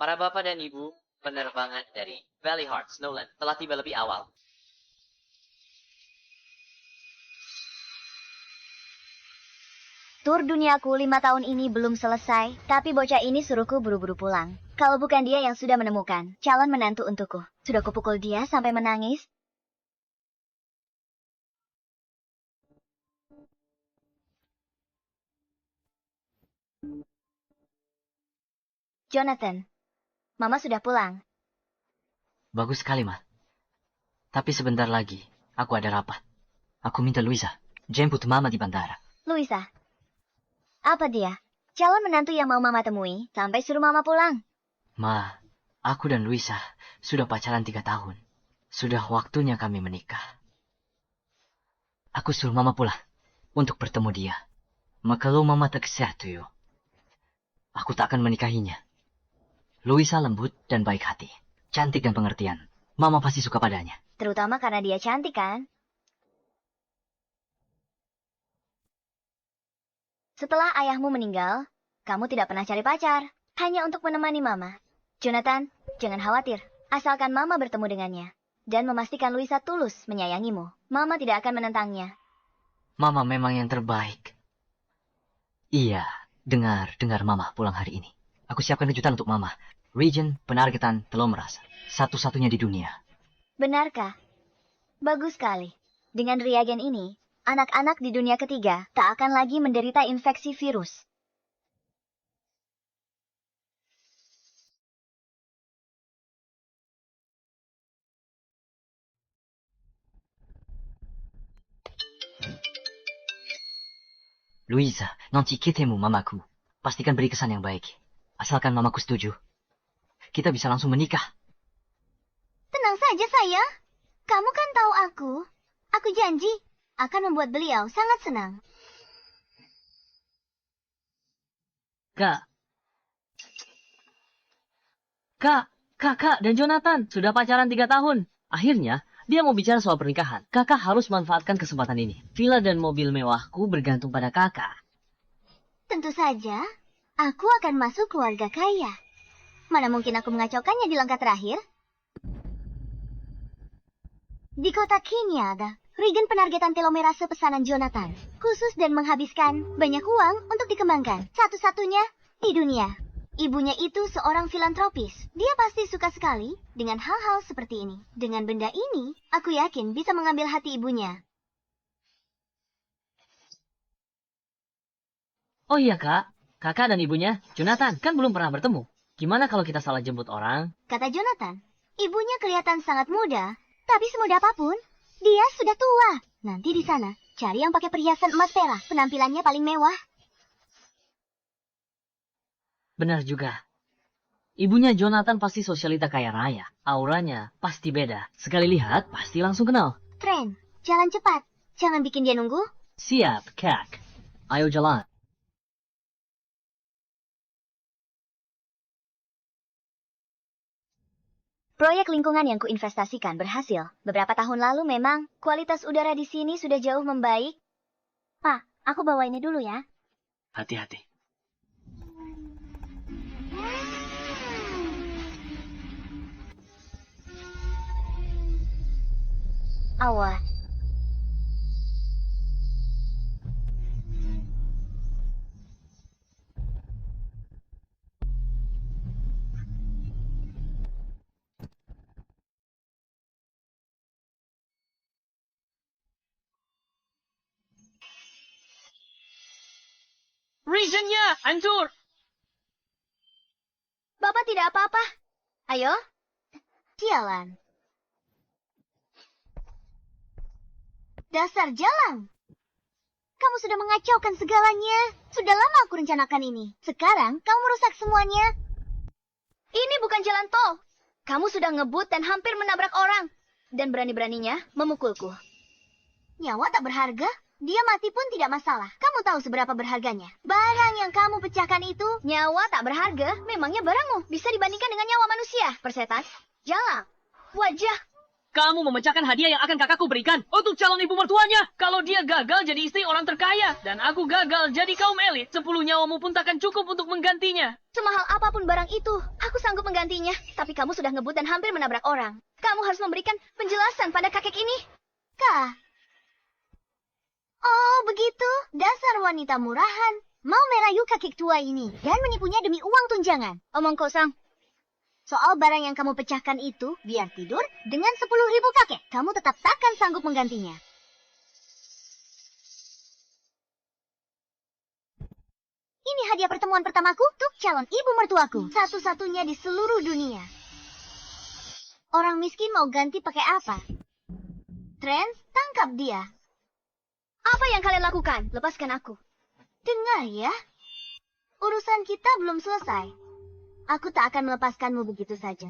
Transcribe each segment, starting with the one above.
Para bapak dan ibu, penerbangan dari Valley Heart, Snowland telah tiba lebih awal. Tur duniaku 5 tahun ini belum selesai, tapi bocah ini suruhku buru-buru pulang. Kalau bukan dia yang sudah menemukan calon menantu untukku, sudah kupukul dia sampai menangis. Jonathan, Mama sudah pulang. Bagus sekali, Ma. Tapi sebentar lagi, aku ada rapat. Aku minta Luisa jemput Mama di bandara. Luisa, apa dia? Calon menantu yang mau Mama temui, sampai suruh Mama pulang. Ma, aku dan Luisa sudah pacaran 3 tahun. Sudah waktunya kami menikah. Aku suruh Mama pulang untuk bertemu dia. Maka kalau Mama tak setuju, aku tak akan menikahinya. Luisa lembut dan baik hati. Cantik dan pengertian. Mama pasti suka padanya. Terutama karena dia cantik kan? Setelah ayahmu meninggal, kamu tidak pernah cari pacar. Hanya untuk menemani Mama. Jonathan, jangan khawatir. Asalkan Mama bertemu dengannya. Dan memastikan Luisa tulus menyayangimu. Mama tidak akan menentangnya. Mama memang yang terbaik. Iya, dengar Mama pulang hari ini. Aku siapkan kejutan untuk Mama. Region penargetan telomeras. Satu-satunya di dunia. Benarkah? Bagus sekali. Dengan reagen ini, anak-anak di dunia ketiga tak akan lagi menderita infeksi virus. Luisa, nanti ketemu Mamaku. Pastikan beri kesan yang baik. Asalkan Mamaku setuju. Kita bisa langsung menikah. Tenang saja, sayang. Kamu kan tahu aku. Aku janji akan membuat beliau sangat senang. Kakak dan Jonathan sudah pacaran 3 tahun. Akhirnya, dia mau bicara soal pernikahan. Kakak harus manfaatkan kesempatan ini. Villa dan mobil mewahku bergantung pada kakak. Tentu saja, aku akan masuk keluarga kaya. Mana mungkin aku mengacaukannya di langkah terakhir? Di kota Kinyada, Regen penargetan telomerase pesanan Jonathan. Khusus dan menghabiskan banyak uang untuk dikembangkan. Satu-satunya di dunia. Ibunya itu seorang filantropis. Dia pasti suka sekali dengan hal-hal seperti ini. Dengan benda ini, aku yakin bisa mengambil hati ibunya. Oh iya kak, kakak dan ibunya, Jonathan, kan belum pernah bertemu. Gimana kalau kita salah jemput orang? Kata Jonathan, ibunya kelihatan sangat muda, tapi semuda apapun, dia sudah tua. Nanti di sana, cari yang pakai perhiasan emas perak. Penampilannya paling mewah. Benar juga. Ibunya Jonathan pasti sosialita kaya raya. Auranya pasti beda. Sekali lihat, pasti langsung kenal. Tren, jalan cepat. Jangan bikin dia nunggu. Siap, Kak. Ayo jalan. Proyek lingkungan yang kuinvestasikan berhasil. Beberapa tahun lalu memang kualitas udara di sini sudah jauh membaik. Pak, aku bawa ini dulu ya. Hati-hati. Awas. Regionnya hancur. Bapak tidak apa-apa. Ayo. Jalan. Dasar jalan. Kamu sudah mengacaukan segalanya. Sudah lama aku rencanakan ini. Sekarang kamu merusak semuanya. Ini bukan jalan tol. Kamu sudah ngebut dan hampir menabrak orang. Dan berani-beraninya memukulku. Nyawa tak berharga? Dia mati pun tidak masalah. Kamu tahu seberapa berharganya. Barang yang kamu pecahkan itu, nyawa tak berharga. Memangnya barangmu bisa dibandingkan dengan nyawa manusia. Persetan, jalan, wajah. Kamu memecahkan hadiah yang akan kakakku berikan untuk calon ibu mertuanya. Kalau dia gagal jadi istri orang terkaya, dan aku gagal jadi kaum elit, 10 nyawamu pun takkan cukup untuk menggantinya. Semahal apapun barang itu, aku sanggup menggantinya. Tapi kamu sudah ngebut dan hampir menabrak orang. Kamu harus memberikan penjelasan pada kakek ini. Kak. Oh, begitu. Dasar wanita murahan. Mau merayu kakek tua ini dan menipunya demi uang tunjangan. Omong kosong. Soal barang yang kamu pecahkan itu, biar tidur dengan 10.000 kakek. Kamu tetap takkan sanggup menggantinya. Ini hadiah pertemuan pertamaku untuk calon ibu mertuaku. Satu-satunya di seluruh dunia. Orang miskin mau ganti pakai apa? Trent, tangkap dia. Apa yang kalian lakukan? Lepaskan aku. Dengar ya. Urusan kita belum selesai. Aku tak akan melepaskanmu begitu saja.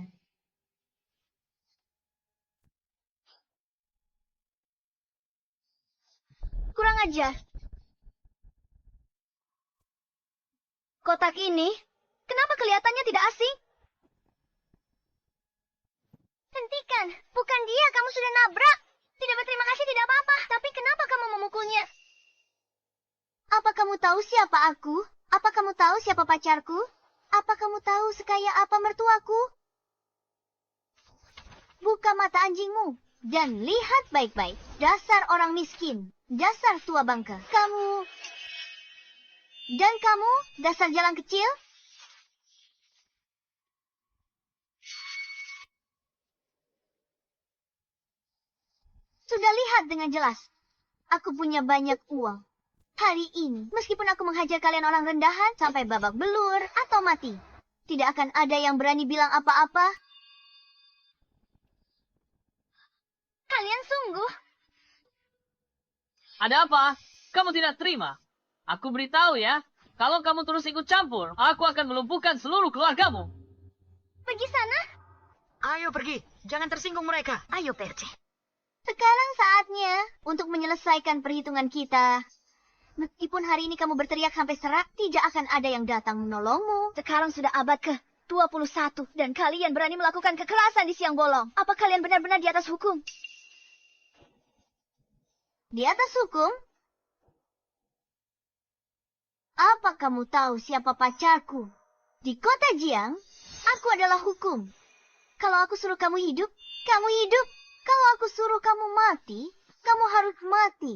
Kurang ajar. Kotak ini, kenapa kelihatannya tidak asing? Hentikan, bukan dia, kamu sudah nabrak. Tidak berterima kasih, tidak apa-apa. Tapi kenapa kamu memukulnya? Apa kamu tahu siapa aku? Apa kamu tahu siapa pacarku? Apa kamu tahu sekaya apa mertuaku? Buka mata anjingmu dan lihat baik-baik. Dasar orang miskin. Dasar tua bangka. Kamu... Dan kamu, dasar jalan kecil? Sudah lihat dengan jelas. Aku punya banyak uang. Hari ini, meskipun aku menghajar kalian orang rendahan sampai babak belur atau mati, tidak akan ada yang berani bilang apa-apa. Kalian sungguh. Ada apa? Kamu tidak terima? Aku beritahu ya, kalau kamu terus ikut campur, aku akan melumpuhkan seluruh keluargamu. Pergi sana. Ayo pergi, jangan tersinggung mereka. Ayo Perce. Sekarang saatnya untuk menyelesaikan perhitungan kita. Meskipun hari ini kamu berteriak sampai serak, tidak akan ada yang datang menolongmu. Sekarang sudah abad ke-21 dan kalian berani melakukan kekerasan di siang bolong. Apa kalian benar-benar di atas hukum? Di atas hukum? Apa kamu tahu siapa pacarku? Di kota Jiang, aku adalah hukum. Kalau aku suruh kamu hidup, kamu hidup. Kalau aku suruh kamu mati, kamu harus mati.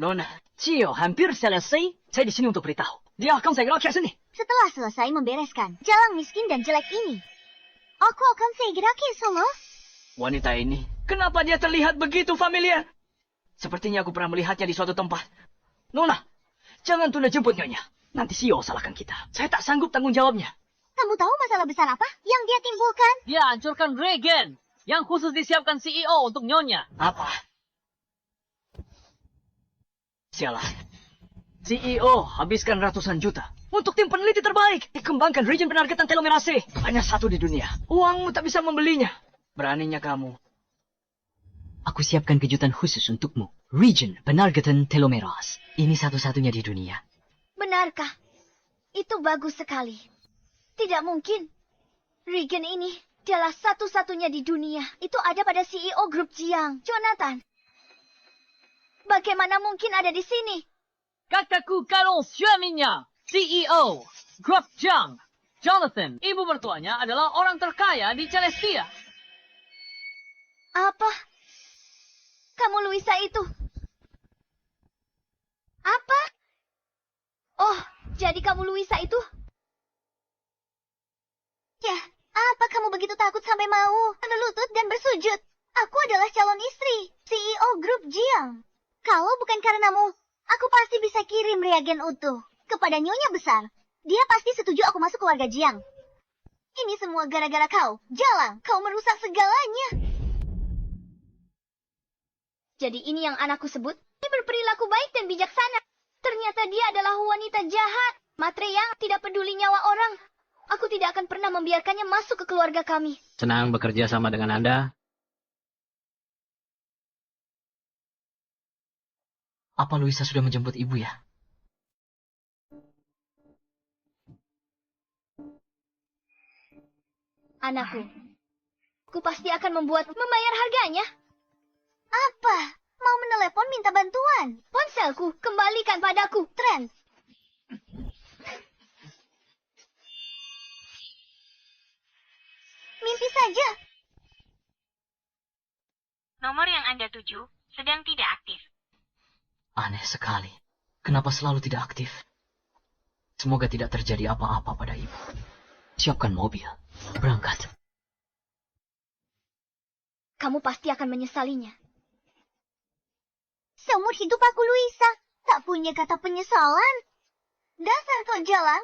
Nona, Cio hampir selesai. Saya di sini untuk beritahu. Dia akan segera ke sini. Setelah selesai membereskan jalan miskin dan jelek ini, aku akan segera ke Solo. Wanita ini, kenapa dia terlihat begitu familiar? Sepertinya aku pernah melihatnya di suatu tempat. Nona, jangan tunda jemput nyonya. Nanti Cio salahkan kita. Saya tak sanggup tanggung jawabnya. Kamu tahu masalah besar apa yang dia timbulkan? Dia hancurkan Regen, yang khusus disiapkan CEO untuk Nyonya. Apa? Sialah. CEO habiskan ratusan juta untuk tim peneliti terbaik. Dikembangkan region penargetan telomerase. Hanya satu di dunia. Uangmu tak bisa membelinya. Beraninya kamu. Aku siapkan kejutan khusus untukmu. Region penargetan telomerase. Ini satu-satunya di dunia. Benarkah? Itu bagus sekali. Tidak mungkin. Regen ini adalah satu-satunya di dunia. Itu ada pada CEO grup Jiang, Jonathan. Bagaimana mungkin ada di sini? Kakakku Karol suaminya, CEO, Grup Jiang. Jonathan, ibu mertuanya adalah orang terkaya di Celestia. Apa? Kamu Luisa itu? Apa? Oh, jadi kamu Luisa itu? Ya, apa kamu begitu takut sampai mau berlutut dan bersujud? Aku adalah calon istri, CEO grup Jiang. Kalau bukan karenamu, aku pasti bisa kirim reagen utuh kepada nyonya besar. Dia pasti setuju aku masuk keluarga Jiang. Ini semua gara-gara kau. Jalang, kau merusak segalanya. Jadi ini yang anakku sebut, dia berperilaku baik dan bijaksana. Ternyata dia adalah wanita jahat. Matre yang tidak peduli nyawa orang. Aku tidak akan pernah membiarkannya masuk ke keluarga kami. Senang bekerja sama dengan Anda. Apa Luisa sudah menjemput ibu ya? Anakku, aku pasti akan membayar harganya. Apa? Mau menelepon minta bantuan? Ponselku, kembalikan padaku, Trent. Mimpi saja. Nomor yang Anda tuju sedang tidak aktif. Aneh sekali. Kenapa selalu tidak aktif? Semoga tidak terjadi apa-apa pada ibu. Siapkan mobil. Berangkat. Kamu pasti akan menyesalinya. Seumur hidup aku, Luisa, tak punya kata penyesalan. Dasar kau jalan.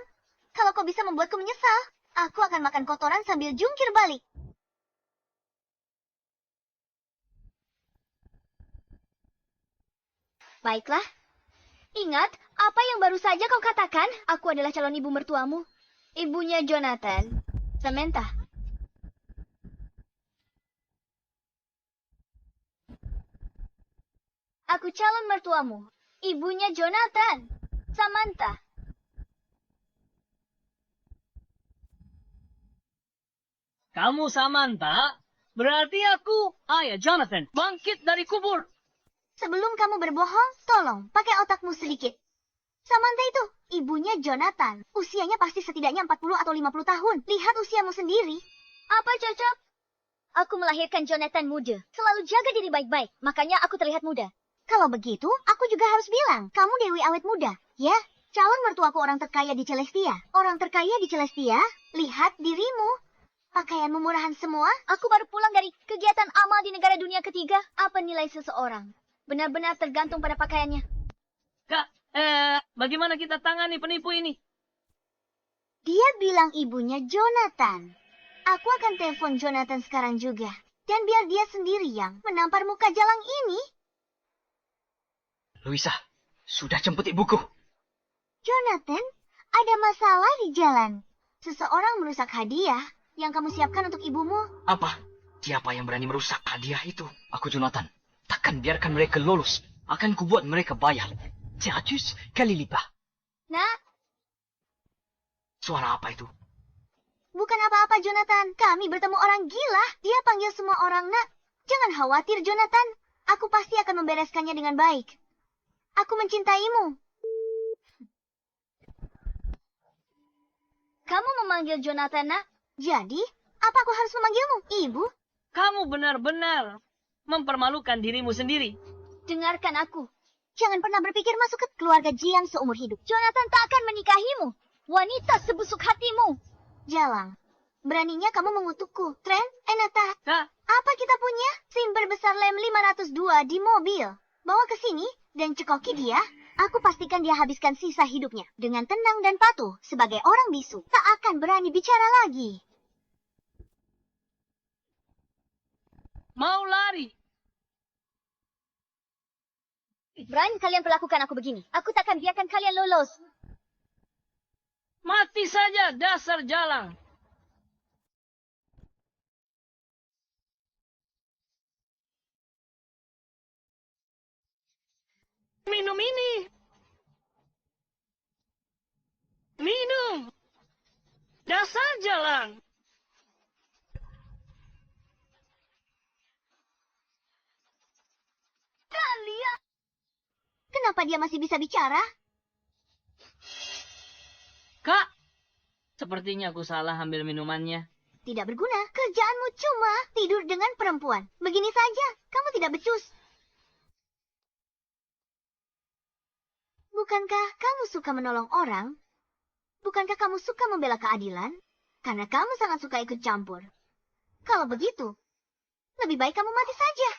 Kalau kau bisa membuatku menyesal, aku akan makan kotoran sambil jungkir balik. Baiklah. Ingat, apa yang baru saja kau katakan? Aku adalah calon ibu mertuamu. Ibunya Jonathan. Samantha. Aku calon mertuamu. Ibunya Jonathan. Samantha. Kamu Samantha? Berarti aku, ayah Jonathan, bangkit dari kubur. Sebelum kamu berbohong, tolong pakai otakmu sedikit. Samantha itu, ibunya Jonathan. Usianya pasti setidaknya 40 atau 50 tahun. Lihat usiamu sendiri. Apa cocok? Aku melahirkan Jonathan muda. Selalu jaga diri baik-baik, makanya aku terlihat muda. Kalau begitu, aku juga harus bilang, kamu Dewi awet muda. Ya, calon mertuaku orang terkaya di Celestia. Orang terkaya di Celestia, lihat dirimu. Pakaianmu murahan semua. Aku baru pulang dari kegiatan amal di negara dunia ketiga. Apa nilai seseorang? Benar-benar tergantung pada pakaiannya. Kak, bagaimana kita tangani penipu ini? Dia bilang ibunya Jonathan. Aku akan telepon Jonathan sekarang juga. Dan biar dia sendiri yang menampar muka jalang ini. Luisa, sudah jemput ibuku. Jonathan, ada masalah di jalan. Seseorang merusak hadiah yang kamu siapkan untuk ibumu. Apa? Siapa yang berani merusak hadiah itu? Aku Jonathan. Takkan biarkan mereka lolos. Akan kubuat mereka bayar. 100 kali lipat. Nah, Suara apa itu? bukan apa-apa Jonathan. Kami bertemu orang gila. Dia panggil semua orang nak. Jangan khawatir Jonathan. Aku pasti akan membereskannya dengan baik. Aku mencintaimu. Kamu memanggil Jonathan nak? Jadi, apa aku harus memanggilmu? Ibu? Kamu benar-benar mempermalukan dirimu sendiri. Dengarkan aku. Jangan pernah berpikir masuk ke keluarga Jiang seumur hidup. Jonathan tak akan menikahimu. Wanita sebusuk hatimu. Jalang. Beraninya kamu mengutukku. Trent, Enata. Kak, Apa kita punya? SIM berbesar lem 502 di mobil. Bawa ke sini dan cekoki dia. Aku pastikan dia habiskan sisa hidupnya dengan tenang dan patuh sebagai orang bisu. Tak akan berani bicara lagi. mau lari. Berani kalian perlakukan aku begini. Aku takkan biarkan kalian lolos. Mati saja dasar jalang. Minum ini. Minum. Dasar jalang. Talia. Kenapa dia masih bisa bicara? Kak, sepertinya aku salah ambil minumannya. Tidak berguna. Kerjaanmu cuma tidur dengan perempuan. Begini saja, kamu tidak becus. Bukankah kamu suka menolong orang? Bukankah kamu suka membela keadilan? Karena kamu sangat suka ikut campur. Kalau begitu, lebih baik kamu mati saja.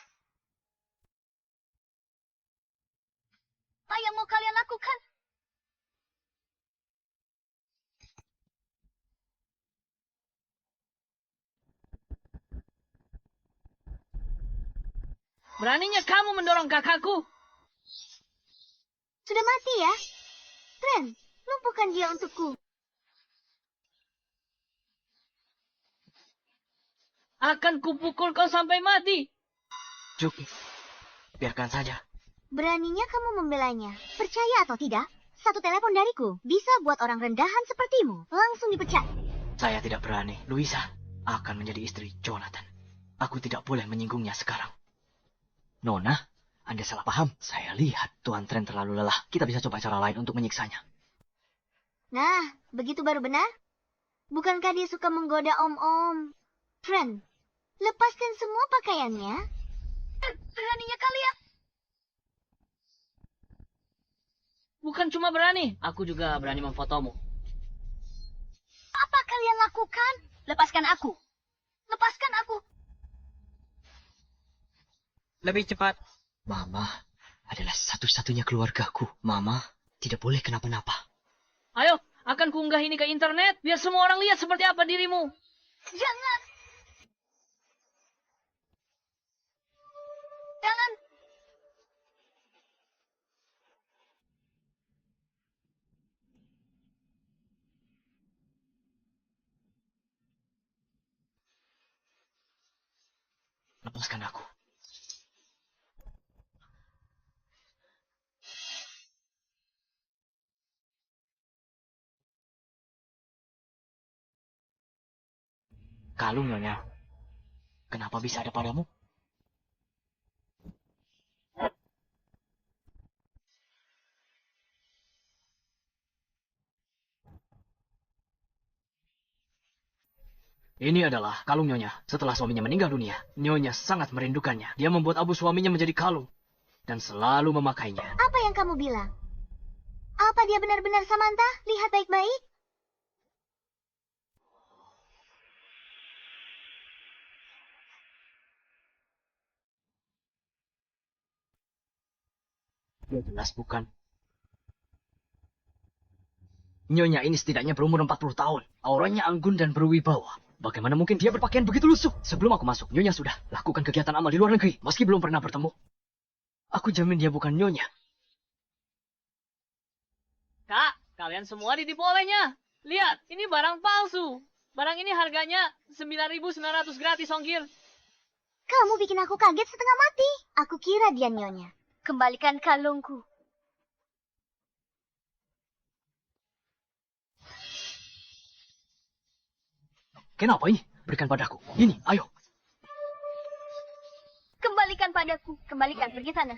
Apa yang mau kalian lakukan? Beraninya kamu mendorong kakakku. Sudah mati ya? Trent, lumpuhkan dia untukku. Akan kupukul kau sampai mati. Cukup. Biarkan saja. Beraninya kamu membelanya. Percaya atau tidak, satu telepon dariku bisa buat orang rendahan sepertimu langsung dipecat. Saya tidak berani. Louisa akan menjadi istri Jonathan. Aku tidak boleh menyinggungnya sekarang. Nona, Anda salah paham. Saya lihat Tuan Trent terlalu lelah. Kita bisa coba cara lain untuk menyiksanya. Nah, begitu baru benar? Bukankah dia suka menggoda om-om? Trent, lepaskan semua pakaiannya. Beraninya kalian. Bukan cuma berani, aku juga berani memfotomu. Apa kalian lakukan? Lepaskan aku. Lepaskan aku. Lebih cepat. Mama adalah satu-satunya keluargaku. Mama tidak boleh kenapa-napa. Ayo, akan kuunggah ini ke internet, biar semua orang lihat seperti apa dirimu. Jangan. Jangan. Lepaskan aku. Kalung, Nyonya. Kenapa bisa ada padamu? Ini adalah kalung Nyonya. Setelah suaminya meninggal dunia, Nyonya sangat merindukannya. Dia membuat abu suaminya menjadi kalung dan selalu memakainya. Apa yang kamu bilang? Apa dia benar-benar Samantha? Lihat baik-baik. Ya jelas bukan. Nyonya ini setidaknya berumur 40 tahun. Auranya anggun dan berwibawa. Bagaimana mungkin dia berpakaian begitu lusuh? Sebelum aku masuk, Nyonya sudah lakukan kegiatan amal di luar negeri, meski belum pernah bertemu. Aku jamin dia bukan Nyonya. Kak, kalian semua ditipu olehnya. Lihat, ini barang palsu. Barang ini harganya 9.900 gratis, ongkir. Kamu bikin aku kaget setengah mati. Aku kira dia Nyonya. Kembalikan kalungku. Kenapa ini? Berikan padaku. Ini, ayo. Kembalikan padaku. Kembalikan, pergi sana.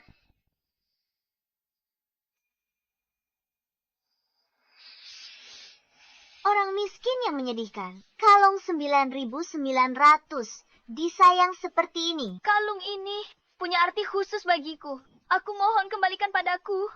Orang miskin yang menyedihkan. Kalung 9.900. Disayang seperti ini. Kalung ini punya arti khusus bagiku. Aku mohon kembalikan padaku.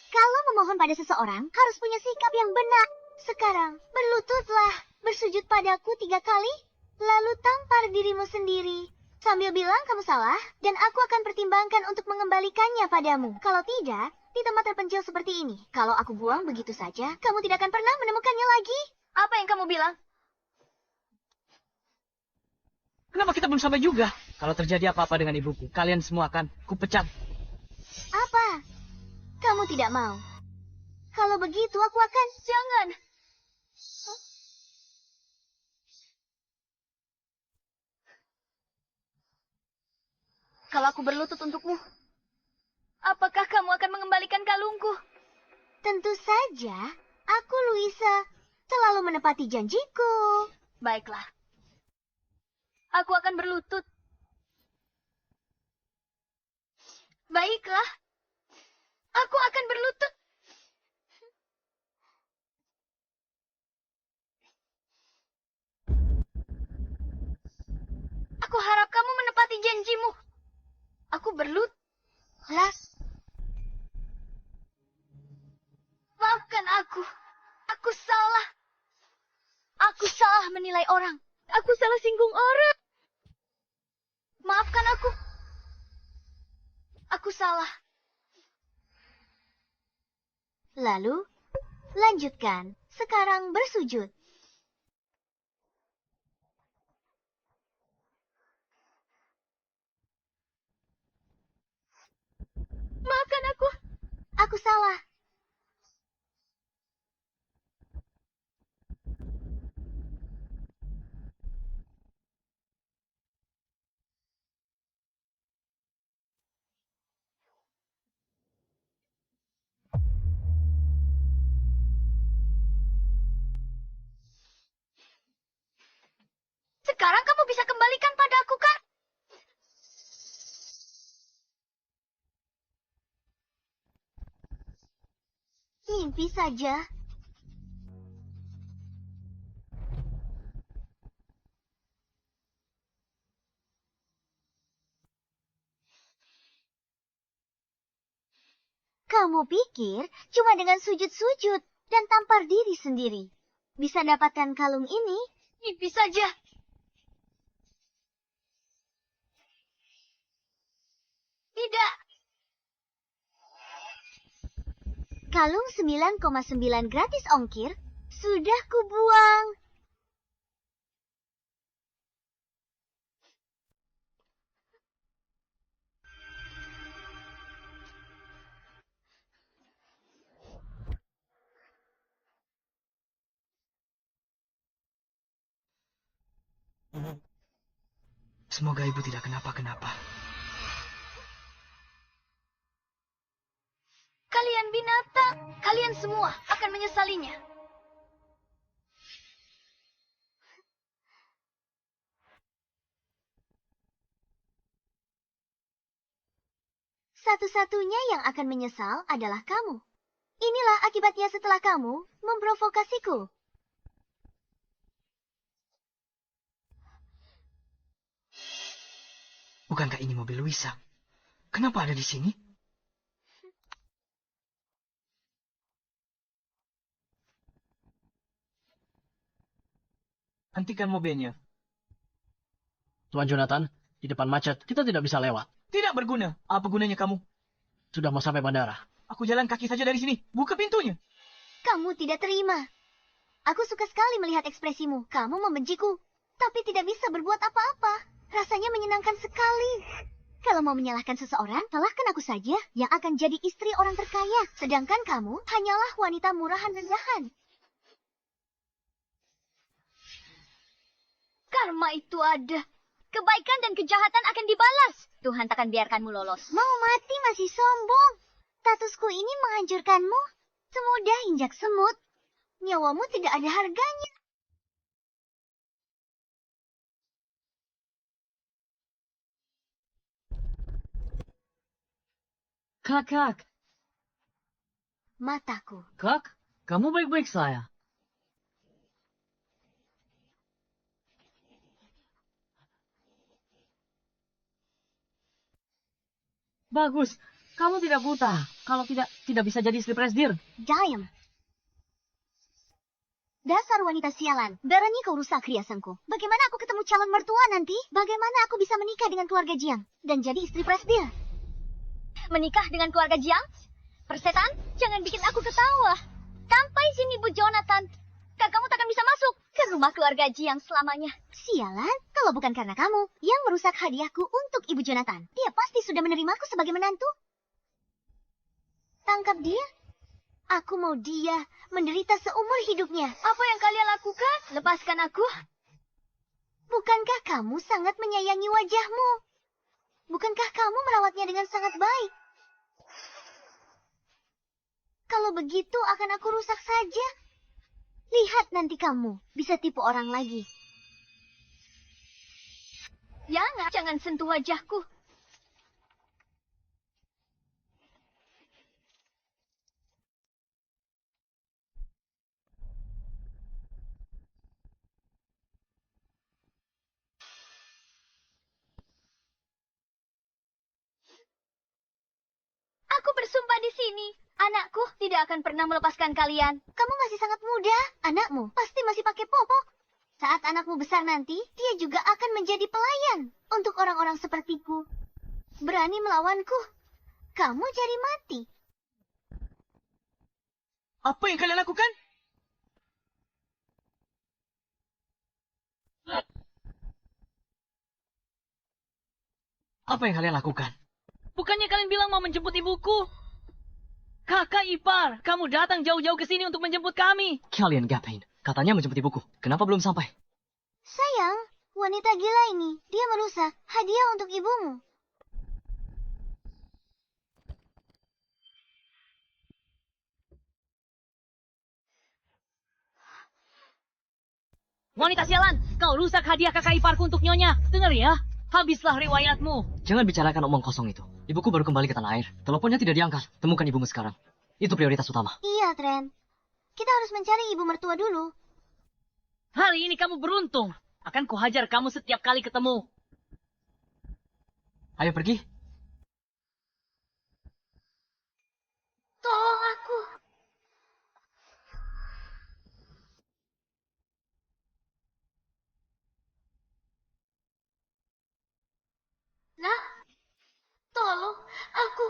Kalau memohon pada seseorang, harus punya sikap yang benar. Sekarang, berlututlah. Bersujud padaku 3 kali. Lalu tampar dirimu sendiri. Sambil bilang kamu salah, dan aku akan pertimbangkan untuk mengembalikannya padamu. Kalau tidak, di tempat terpencil seperti ini, kalau aku buang begitu saja, kamu tidak akan pernah menemukannya lagi. Apa yang kamu bilang? Kenapa kita belum sampai juga? Kalau terjadi apa-apa dengan ibuku, kalian semua akan kupecat. Apa? Kamu tidak mau. Kalau begitu aku akan... Jangan. Kalau aku berlutut untukmu, apakah kamu akan mengembalikan kalungku? Tentu saja. Aku, Louisa, selalu menepati janjiku. Baiklah. Aku akan berlutut. Baiklah. Aku akan berlutut. Aku harap kamu menepati janjimu. Aku berlutut. Maafkan aku. Aku salah. Aku salah menilai orang. Aku salah singgung orang. Maafkan aku. Aku salah. Lalu, lanjutkan. Sekarang bersujud. Maafkan aku. Aku salah. Mimpi saja. Kamu pikir cuma dengan sujud-sujud dan tampar diri sendiri bisa dapatkan kalung ini? Mimpi saja. Tidak. Kalung 9,9 gratis ongkir sudah kubuang. Semoga ibu tidak kenapa-kenapa. Kalian binatang, kalian semua akan menyesalinya. Satu-satunya yang akan menyesal adalah kamu. Inilah akibatnya setelah kamu memprovokasiku. Bukankah ini mobil Luisa? Kenapa ada di sini? Hentikan mobilnya. Tuan Jonathan, di depan macet, kita tidak bisa lewat. Tidak berguna. Apa gunanya kamu? Sudah mau sampai bandara. Aku jalan kaki saja dari sini. Buka pintunya. Kamu tidak terima. Aku suka sekali melihat ekspresimu. Kamu membenciku, tapi tidak bisa berbuat apa-apa. Rasanya menyenangkan sekali. Kalau mau menyalahkan seseorang, salahkan aku saja yang akan jadi istri orang terkaya. Sedangkan kamu hanyalah wanita murahan rendahan. Karma itu ada. Kebaikan dan kejahatan akan dibalas. Tuhan takkan biarkanmu lolos. Mau mati masih sombong. Statusku ini menghancurkanmu. Semudah injak semut. Nyawamu tidak ada harganya. Kakak, Mataku. Kak, kamu baik-baik saya. Bagus, kamu tidak buta. Kalau tidak bisa jadi istri presdir. Diam. Dasar wanita sialan. Berani kau rusak riasanku. Bagaimana aku ketemu calon mertua nanti? Bagaimana aku bisa menikah dengan keluarga Jiang dan jadi istri presdir? Menikah dengan keluarga Jiang? Persetan, jangan bikin aku ketawa. Sampai sini, Bu Jonathan. Kamu takkan bisa masuk ke rumah keluarga Jiang selamanya. Sialan, kalau bukan karena kamu yang merusak hadiahku untuk Ibu Jonathan. Dia pasti sudah menerimaku sebagai menantu. Tangkap dia. Aku mau dia menderita seumur hidupnya. Apa yang kalian lakukan? Lepaskan aku. Bukankah kamu sangat menyayangi wajahmu? Bukankah kamu merawatnya dengan sangat baik? Kalau begitu akan aku rusak saja. Lihat nanti kamu bisa tipu orang lagi. Jangan sentuh wajahku. Aku bersumpah di sini. Anakku tidak akan pernah melepaskan kalian. Kamu masih sangat muda. Anakmu pasti masih pakai popok. Saat anakmu besar nanti, dia juga akan menjadi pelayan untuk orang-orang sepertiku. Berani melawanku, kamu jadi mati. Apa yang kalian lakukan? Apa yang kalian lakukan? Bukannya kalian bilang mau menjemput ibuku? Kakak ipar, kamu datang jauh-jauh ke sini untuk menjemput kami. Kalian ngapain? Katanya menjemput ibuku. Kenapa belum sampai? Sayang, wanita gila ini, dia merusak hadiah untuk ibumu. Wanita sialan, kau rusak hadiah kakak iparku untuk nyonya. Dengar ya, habislah riwayatmu. Jangan bicarakan omong kosong itu. Ibuku baru kembali ke tanah air. Teleponnya tidak diangkat. Temukan ibumu sekarang. Itu prioritas utama. Iya, Trent. Kita harus mencari ibu mertua dulu. Hari ini kamu beruntung. Akan kuhajar kamu setiap kali ketemu. Ayo pergi. Tolong aku. Nah, tolong aku.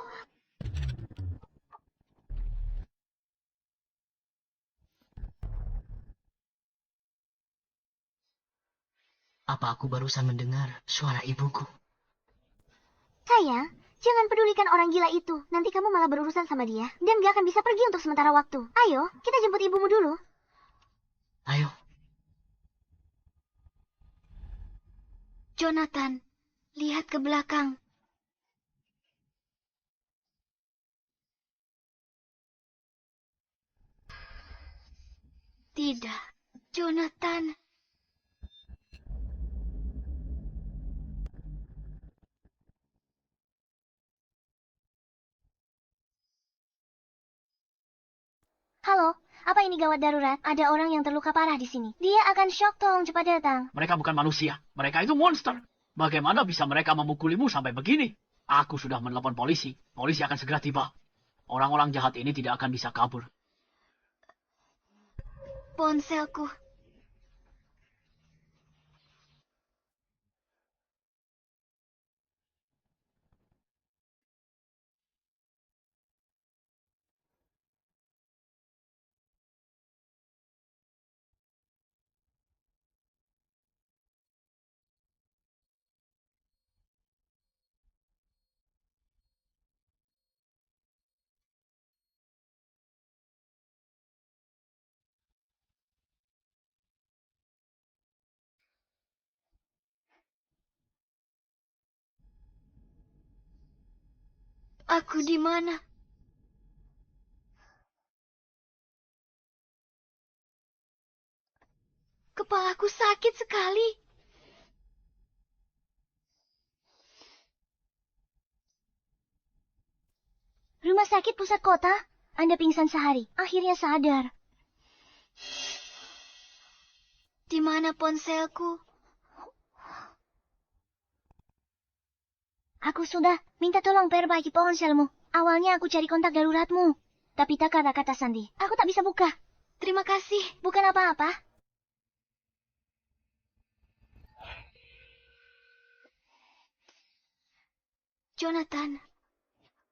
Apa aku barusan mendengar suara ibuku? Sayang, jangan pedulikan orang gila itu. Nanti kamu malah berurusan sama dia. Dan gak akan bisa pergi untuk sementara waktu. Ayo, kita jemput ibumu dulu. Ayo. Jonathan, lihat ke belakang. Tidak, Jonathan. Halo, apa ini gawat darurat? Ada orang yang terluka parah di sini. Dia akan shock, tolong cepat datang. Mereka bukan manusia. Mereka itu monster. Bagaimana bisa mereka memukulimu sampai begini? Aku sudah menelepon polisi. Polisi akan segera tiba. Orang-orang jahat ini tidak akan bisa kabur. Ponselku. Aku di mana? Kepalaku sakit sekali. Rumah sakit pusat kota? Anda pingsan sehari, akhirnya sadar. Di mana ponselku? Aku sudah minta tolong perbaiki ponselmu. Awalnya aku cari kontak daruratmu. Tapi tak kata-kata sandi. Aku tak bisa buka. Terima kasih. Bukan apa-apa. Jonathan,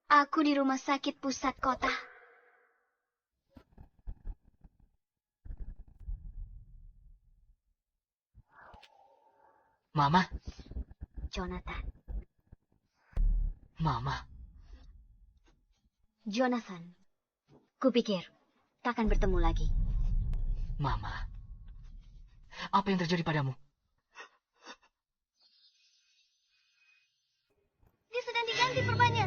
aku di rumah sakit pusat kota. Mama. Jonathan. Mama. Jonathan. Kupikir takkan bertemu lagi. Mama. Apa yang terjadi padamu? Dia sedang diganti perbannya.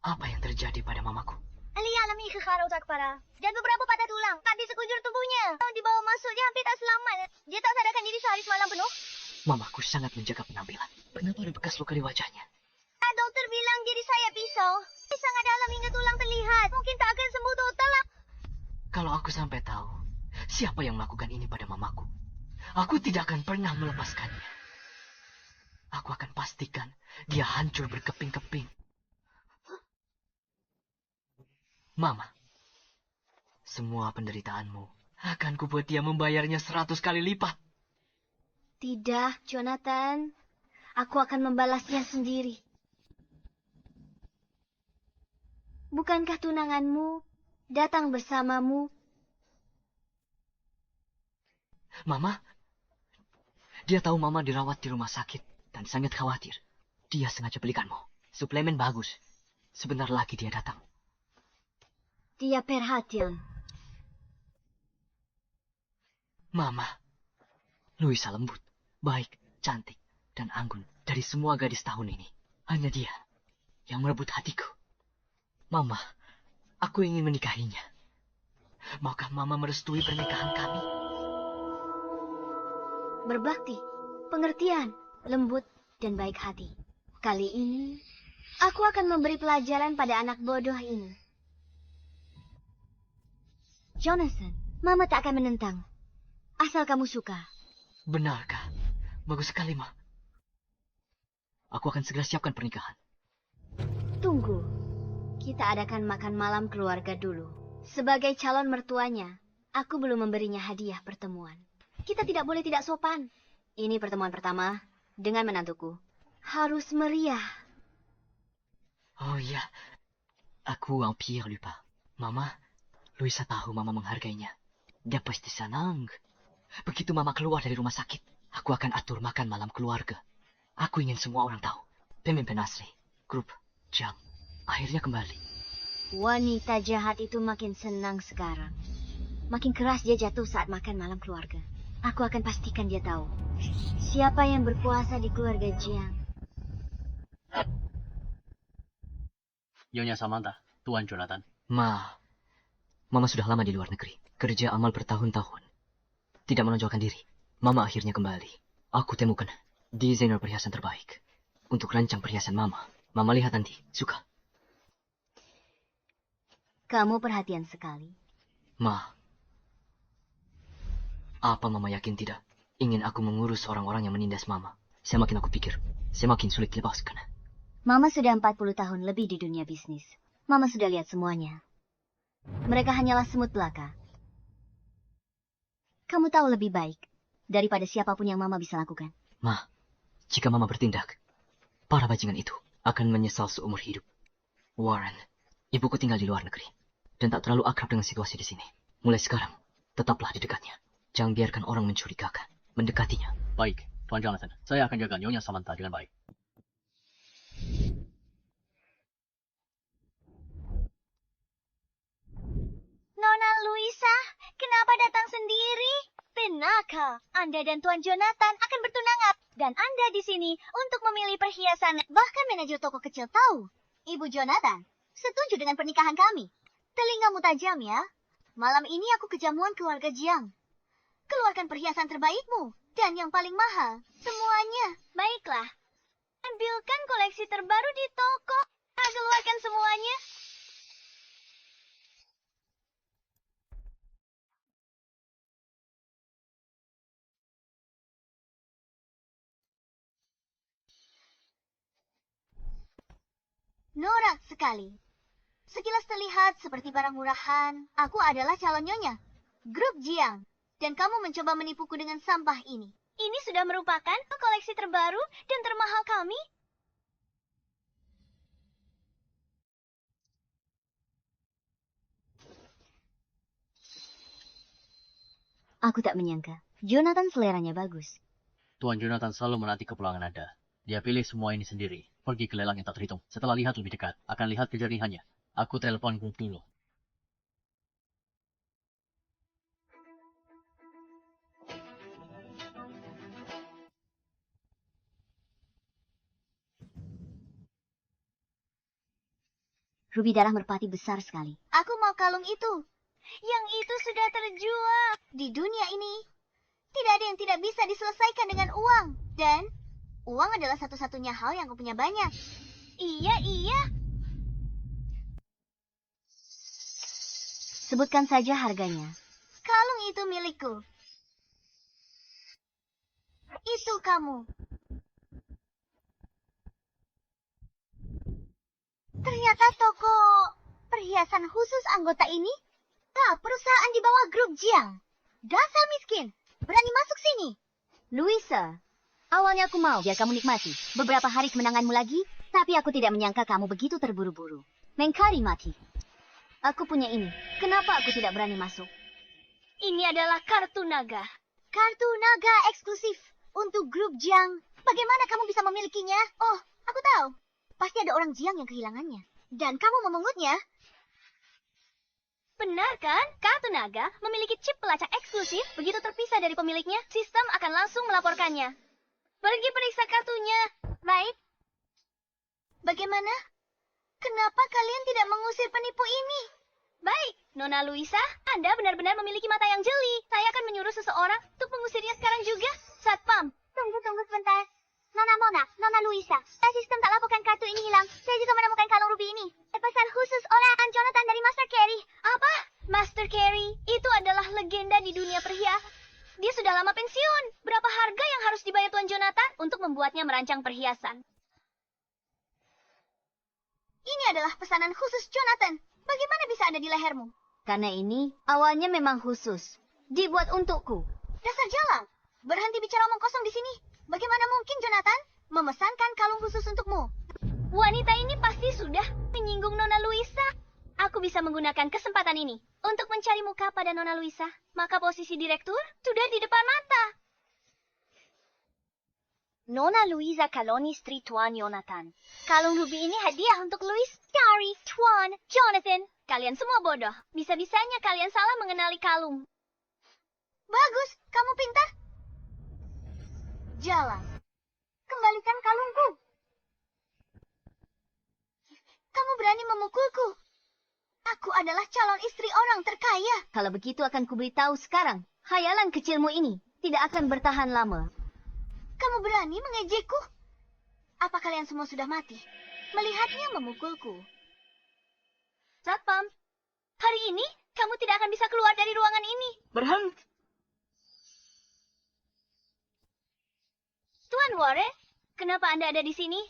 Apa yang terjadi pada mamaku? Alia alami kekar otak parah dan beberapa patah tulang. Tak di sekujur tubuhnya. Dibawa masuk, dia hampir tak selamat. Dia tak sadarkan diri sehari semalam penuh. Mamaku sangat menjaga penampilan. Kenapa ada bekas luka di wajahnya? Dokter bilang dia disayat pisau. Dia sangat dalam hingga tulang terlihat. Mungkin tak akan sembuh total. Kalau aku sampai tahu siapa yang melakukan ini pada mamaku, aku tidak akan pernah melepaskannya. Aku akan pastikan dia hancur berkeping-keping. Mama, semua penderitaanmu akan kubuat dia membayarnya 100 kali lipat. Tidak, Jonathan. Aku akan membalasnya sendiri. Bukankah tunanganmu datang bersamamu? Mama, dia tahu Mama dirawat di rumah sakit dan sangat khawatir. Dia sengaja belikanmu. Suplemen bagus. Sebentar lagi dia datang. Dia perhatian. Mama, Luisa lembut, baik, cantik, dan anggun dari semua gadis tahun ini. Hanya dia yang merebut hatiku. Mama, aku ingin menikahinya. Maukah Mama merestui pernikahan kami? Berbakti, pengertian, lembut, dan baik hati. Kali ini, aku akan memberi pelajaran pada anak bodoh ini. Jonathan, Mama tak akan menentang. Asal kamu suka. Benarkah? Bagus sekali, Ma. Aku akan segera siapkan pernikahan. Tunggu. Kita adakan makan malam keluarga dulu. Sebagai calon mertuanya, aku belum memberinya hadiah pertemuan. Kita tidak boleh tidak sopan. Ini pertemuan pertama dengan menantuku. Harus meriah. Oh iya, aku Pierre lupa. Mama, Luisa tahu Mama menghargainya. Dia pasti senang. Begitu Mama keluar dari rumah sakit, aku akan atur makan malam keluarga. Aku ingin semua orang tahu. Pemimpin asli, grup, Jiang, akhirnya kembali. Wanita jahat itu makin senang sekarang. Makin keras dia jatuh saat makan malam keluarga. Aku akan pastikan dia tahu siapa yang berkuasa di keluarga Jiang. Nyonya Samantha, Tuan Jonathan. Mama sudah lama di luar negeri. Kerja amal bertahun-tahun. Tidak menonjolkan diri. Mama akhirnya kembali. Aku temukan desainer perhiasan terbaik. Untuk rancang perhiasan Mama. Mama lihat nanti. Suka? Kamu perhatian sekali. Apa Mama yakin tidak? Ingin aku mengurus orang-orang yang menindas Mama. Semakin aku pikir, semakin sulit dilepaskan. Mama sudah 40 tahun lebih di dunia bisnis. Mama sudah lihat semuanya. Mereka hanyalah semut belaka. Kamu tahu lebih baik daripada siapapun yang Mama bisa lakukan. Jika Mama bertindak, para bajingan itu akan menyesal seumur hidup. Warren, ibuku tinggal di luar negeri dan tak terlalu akrab dengan situasi di sini. Mulai sekarang, tetaplah di dekatnya. Jangan biarkan orang mencurigakan, mendekatinya. Baik, Tuan Jonathan. Saya akan jaga Nyonya Samantha dengan baik. Nona Luisa, kenapa datang sendiri? Benarkah Anda dan Tuan Jonathan akan bertunangan? Dan Anda di sini untuk memilih perhiasan. Bahkan manajer toko kecil tahu. Ibu Jonathan, setuju dengan pernikahan kami. Telingamu tajam ya. Malam ini aku kejamuan keluarga Jiang. Keluarkan perhiasan terbaikmu. Dan yang paling mahal. Semuanya. Baiklah. Ambilkan koleksi terbaru di toko. Keluarkan semuanya. Norak sekali. Sekilas terlihat seperti barang murahan. Aku adalah calon nyonya. Grup Jiang. Dan kamu mencoba menipuku dengan sampah ini. Ini sudah merupakan koleksi terbaru dan termahal kami. Aku tak menyangka. Jonathan seleranya bagus. Tuan Jonathan selalu menanti kepulangan Anda. Dia pilih semua ini sendiri. Pergi ke lelang yang tak terhitung. Setelah lihat lebih dekat, akan lihat kejernihannya. Aku telepon grup dulu. Rubi darah merpati besar sekali. Aku mau kalung itu. Yang itu sudah terjual. Di dunia ini, tidak ada yang tidak bisa diselesaikan dengan uang. Dan uang adalah satu-satunya hal yang aku punya banyak. Iya. Sebutkan saja harganya. Kalung itu milikku. Itu kamu. Ternyata toko perhiasan khusus anggota ini perusahaan di bawah grup Jiang. Dasar miskin, berani masuk sini. Luisa, awalnya aku mau biar kamu nikmati beberapa hari kemenanganmu lagi, tapi aku tidak menyangka kamu begitu terburu-buru. Mengkari mati. Aku punya ini. Kenapa aku tidak berani masuk? Ini adalah kartu naga. Kartu naga eksklusif untuk grup Jiang. Bagaimana kamu bisa memilikinya? Oh, aku tahu. Pasti ada orang Jiang yang kehilangannya. Dan kamu memungutnya. Benar kan? Kartu naga memiliki chip pelacak eksklusif. Begitu terpisah dari pemiliknya, sistem akan langsung melaporkannya. Pergi periksa kartunya. Baik. Bagaimana? Kenapa kalian tidak mengusir penipu ini? Baik, Nona Luisa, Anda benar-benar memiliki mata yang jeli. Saya akan menyuruh seseorang untuk mengusirnya sekarang juga. Satpam. Tunggu sebentar. Nona Mona, Nona Luisa. Sistem tak lakukan pensiun. Berapa harga yang harus dibayar Tuan Jonathan untuk membuatnya merancang perhiasan? Ini adalah pesanan khusus Jonathan. Bagaimana bisa ada di lehermu? Karena ini awalnya memang khusus. Dibuat untukku. Dasar jalang. Berhenti bicara omong kosong di sini. Bagaimana mungkin Jonathan memesankan kalung khusus untukmu? Wanita ini pasti sudah menyinggung Nona Luisa. Aku bisa menggunakan kesempatan ini untuk mencari muka pada Nona Luisa. Maka posisi direktur sudah di depan mata. Nona Luisa Kaloni istri Tuan Jonathan. Kalung ruby ini hadiah untuk Louis dari Tuan Jonathan. Kalian semua bodoh. Bisa-bisanya kalian salah mengenali kalung. Bagus, kamu pintar. Jalan. Kembalikan kalungku. Kamu berani memukulku. Aku adalah calon istri orang terkaya. Kalau begitu akan kuberitahu sekarang. Khayalan kecilmu ini tidak akan bertahan lama. Kamu berani mengejekku? Apa kalian semua sudah mati? Melihatnya memukulku. Satpam, hari ini kamu tidak akan bisa keluar dari ruangan ini. Berhenti. Tuan Warren, kenapa Anda ada di sini?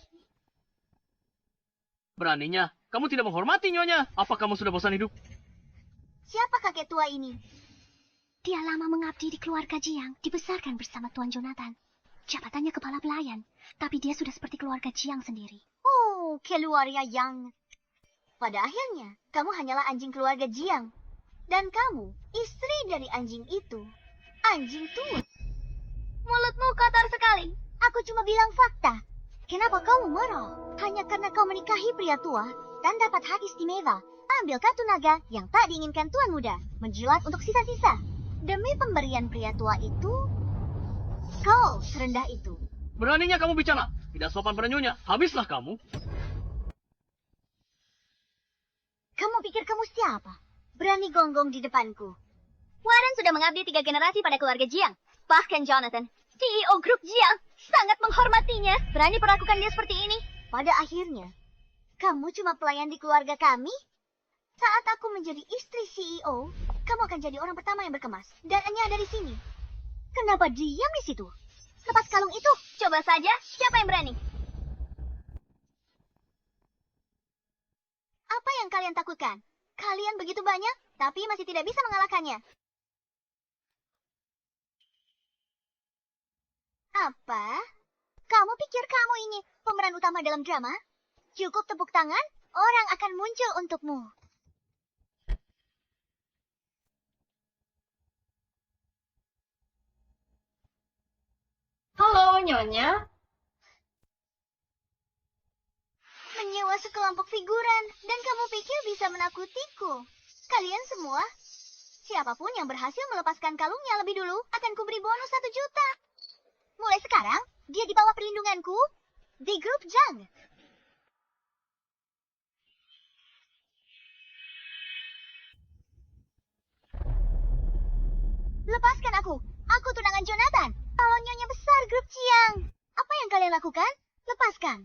Beraninya, kamu tidak menghormati Nyonya. Apa kamu sudah bosan hidup? Siapa kakek tua ini? Dia lama mengabdi di keluarga Jiang, dibesarkan bersama Tuan Jonathan. Jabatannya kepala pelayan, tapi dia sudah seperti keluarga Jiang sendiri. Oh, keluarga Yang. Pada akhirnya, kamu hanyalah anjing keluarga Jiang. Dan kamu, istri dari anjing itu. Anjing tua. Mulutmu kotor sekali. Aku cuma bilang fakta. Kenapa kamu marah? Hanya karena kau menikahi pria tua dan dapat hak istimewa. Ambil kartu naga yang tak diinginkan Tuan Muda. Menjilat untuk sisa-sisa. Demi pemberian pria tua itu, kau serendah itu. Beraninya kamu bicara. Tidak sopan pada Nyonya. Habislah kamu. Kamu pikir kamu siapa? Berani gonggong di depanku. Warren sudah mengabdi 3 generasi pada keluarga Jiang. Bahkan Jonathan, CEO grup Jiang, sangat menghormatinya. Berani perlakukan dia seperti ini. Pada akhirnya, kamu cuma pelayan di keluarga kami? Saat aku menjadi istri CEO, kamu akan jadi orang pertama yang berkemas. Dan Enya dari sini. Kenapa diam di situ? Lepas kalung itu. Coba saja, siapa yang berani? Apa yang kalian takutkan? Kalian begitu banyak, tapi masih tidak bisa mengalahkannya. Apa? Kamu pikir kamu ini pemeran utama dalam drama? Cukup tepuk tangan, orang akan muncul untukmu. Halo, Nyonya. Menyewa sekelompok figuran, dan kamu pikir bisa menakutiku? Kalian semua? Siapapun yang berhasil melepaskan kalungnya lebih dulu akan kuberi bonus 1 juta. Mulai sekarang, dia di bawah perlindunganku di grup Jang. Lepaskan aku. Aku tunangan Jonathan. Kalau Nyonya besar grup Jiang. Apa yang kalian lakukan? Lepaskan.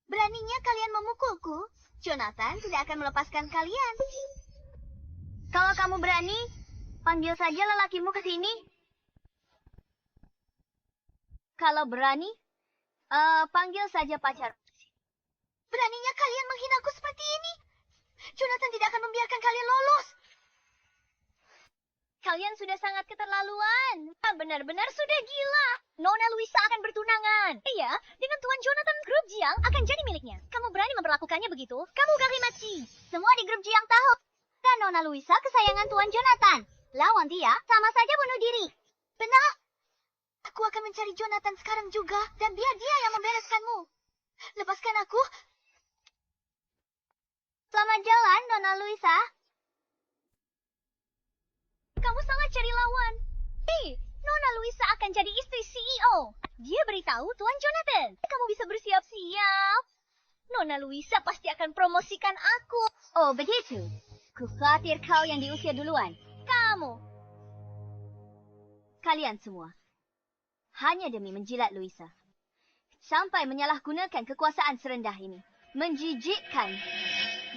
Beraninya kalian memukulku. Jonathan tidak akan melepaskan kalian. Kalau kamu berani, panggil saja lelakimu ke sini. Kalau berani, panggil saja pacar. Beraninya kalian menghinaku seperti ini. Jonathan tidak akan membiarkan kalian lolos. Kalian sudah sangat keterlaluan. Benar-benar sudah gila. Nona Luisa akan bertunangan. Iya, dengan Tuan Jonathan, grup Jiang akan jadi miliknya. Kamu berani memperlakukannya begitu? Kamu garimachi. Semua di grup Jiang tahu. Dan Nona Luisa kesayangan Tuan Jonathan. Lawan dia, sama saja bunuh diri. Benar. Aku akan mencari Jonathan sekarang juga. Dan biar dia yang membereskanmu. Lepaskan aku. Selamat jalan, Nona Luisa. Kamu sangat cari lawan. Nona Luisa akan jadi istri CEO. Dia beritahu Tuan Jonathan. Kamu bisa bersiap-siap. Nona Luisa pasti akan promosikan aku. Oh, begitu. Ku khawatir kau yang di usia duluan. Kamu. Kalian semua. Hanya demi menjilat Luisa. Sampai menyalahgunakan kekuasaan serendah ini. Menjijikkan.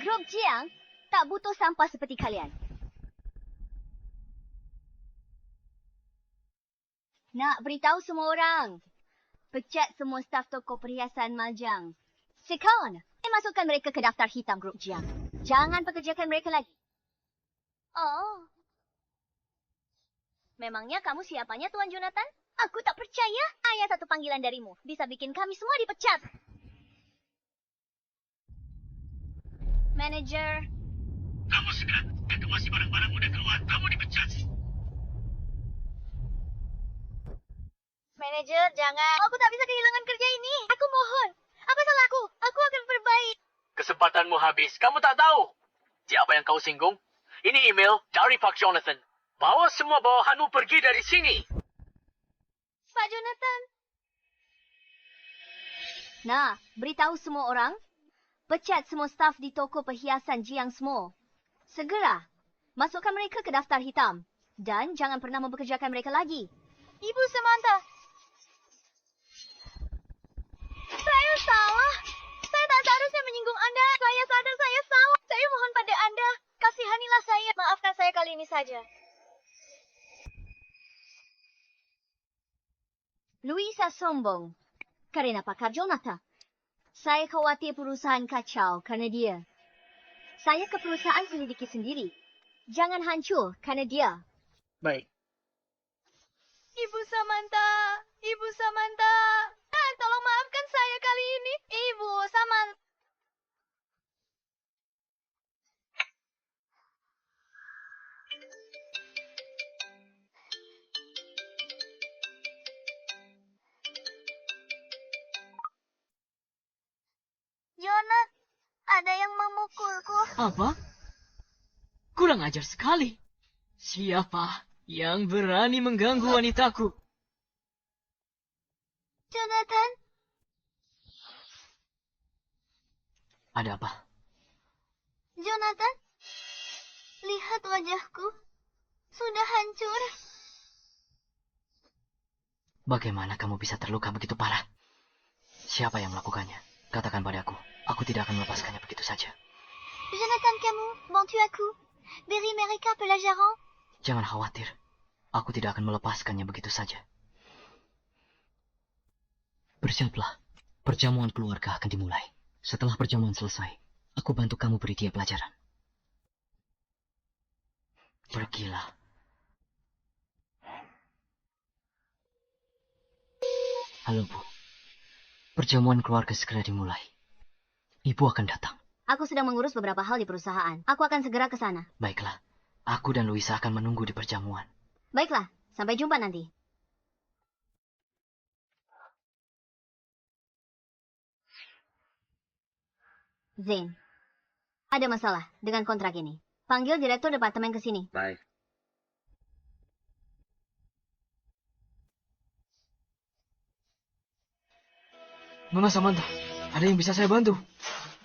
Grup Jiang tak butuh sampah seperti kalian. Nak beritahu semua orang. Pecat semua staf toko perhiasan Maljang. Sekon, masukkan mereka ke daftar hitam grup Jiang. Jangan pekerjakan mereka lagi. Oh. Memangnya kamu siapanya, Tuan Jonathan? Aku tak percaya. Hanya satu panggilan darimu bisa bikin kami semua dipecat. Manager. Kamu segera evakuasi barang-barangmu dan keluar. Kamu dipecat. Manager, jangan. Aku tak bisa kehilangan kerja ini. Aku mohon. Apa salahku? Aku akan berbaik. Kesempatanmu habis. Kamu tak tahu. Siapa yang kau singgung? Ini email dari Pak Jonathan. Bawa semua bawahanmu pergi dari sini. Pak Jonathan. Nah, beritahu semua orang. Pecat semua staf di toko perhiasan Jiang Smo. Segera. Masukkan mereka ke daftar hitam. Dan jangan pernah mempekerjakan mereka lagi. Ibu Samantha. Saya salah. Saya tak seharusnya menyinggung Anda. Saya sadar saya salah. Saya mohon pada Anda. Kasihanilah saya. Maafkan saya kali ini saja. Luisa sombong. Karena pakar Jonathan. Saya khawatir perusahaan kacau karena dia. Saya ke perusahaan selidiki sendiri. Jangan hancur karena dia. Baik. Ibu Samantha. Ibu Samantha. Tolong maafkan saya kali ini. Ibu Samantha. Jonat, ada yang memukulku. Apa? Kurang ajar sekali. Siapa yang berani mengganggu wanitaku? Jonathan, Ada apa? Jonathan, lihat wajahku. Sudah hancur. Bagaimana kamu bisa terluka begitu parah? Siapa yang melakukannya? Katakan padaku. Aku tidak akan melepaskannya begitu saja. Jonathan, kamu bantu aku. Beri mereka pelajaran. Jangan khawatir. Aku tidak akan melepaskannya begitu saja. Bersiaplah. Perjamuan keluarga akan dimulai. Setelah perjamuan selesai, aku bantu kamu beri dia pelajaran. Pergilah. Halo, Bu. Perjamuan keluarga segera dimulai. Ibu akan datang. Aku sedang mengurus beberapa hal di perusahaan. Aku akan segera ke sana. Baiklah. Aku dan Luisa akan menunggu di perjamuan. Baiklah, sampai jumpa nanti. Zain, ada masalah dengan kontrak ini. Panggil direktur departemen ke sini. Baik. Nona Samantha, ada yang bisa saya bantu?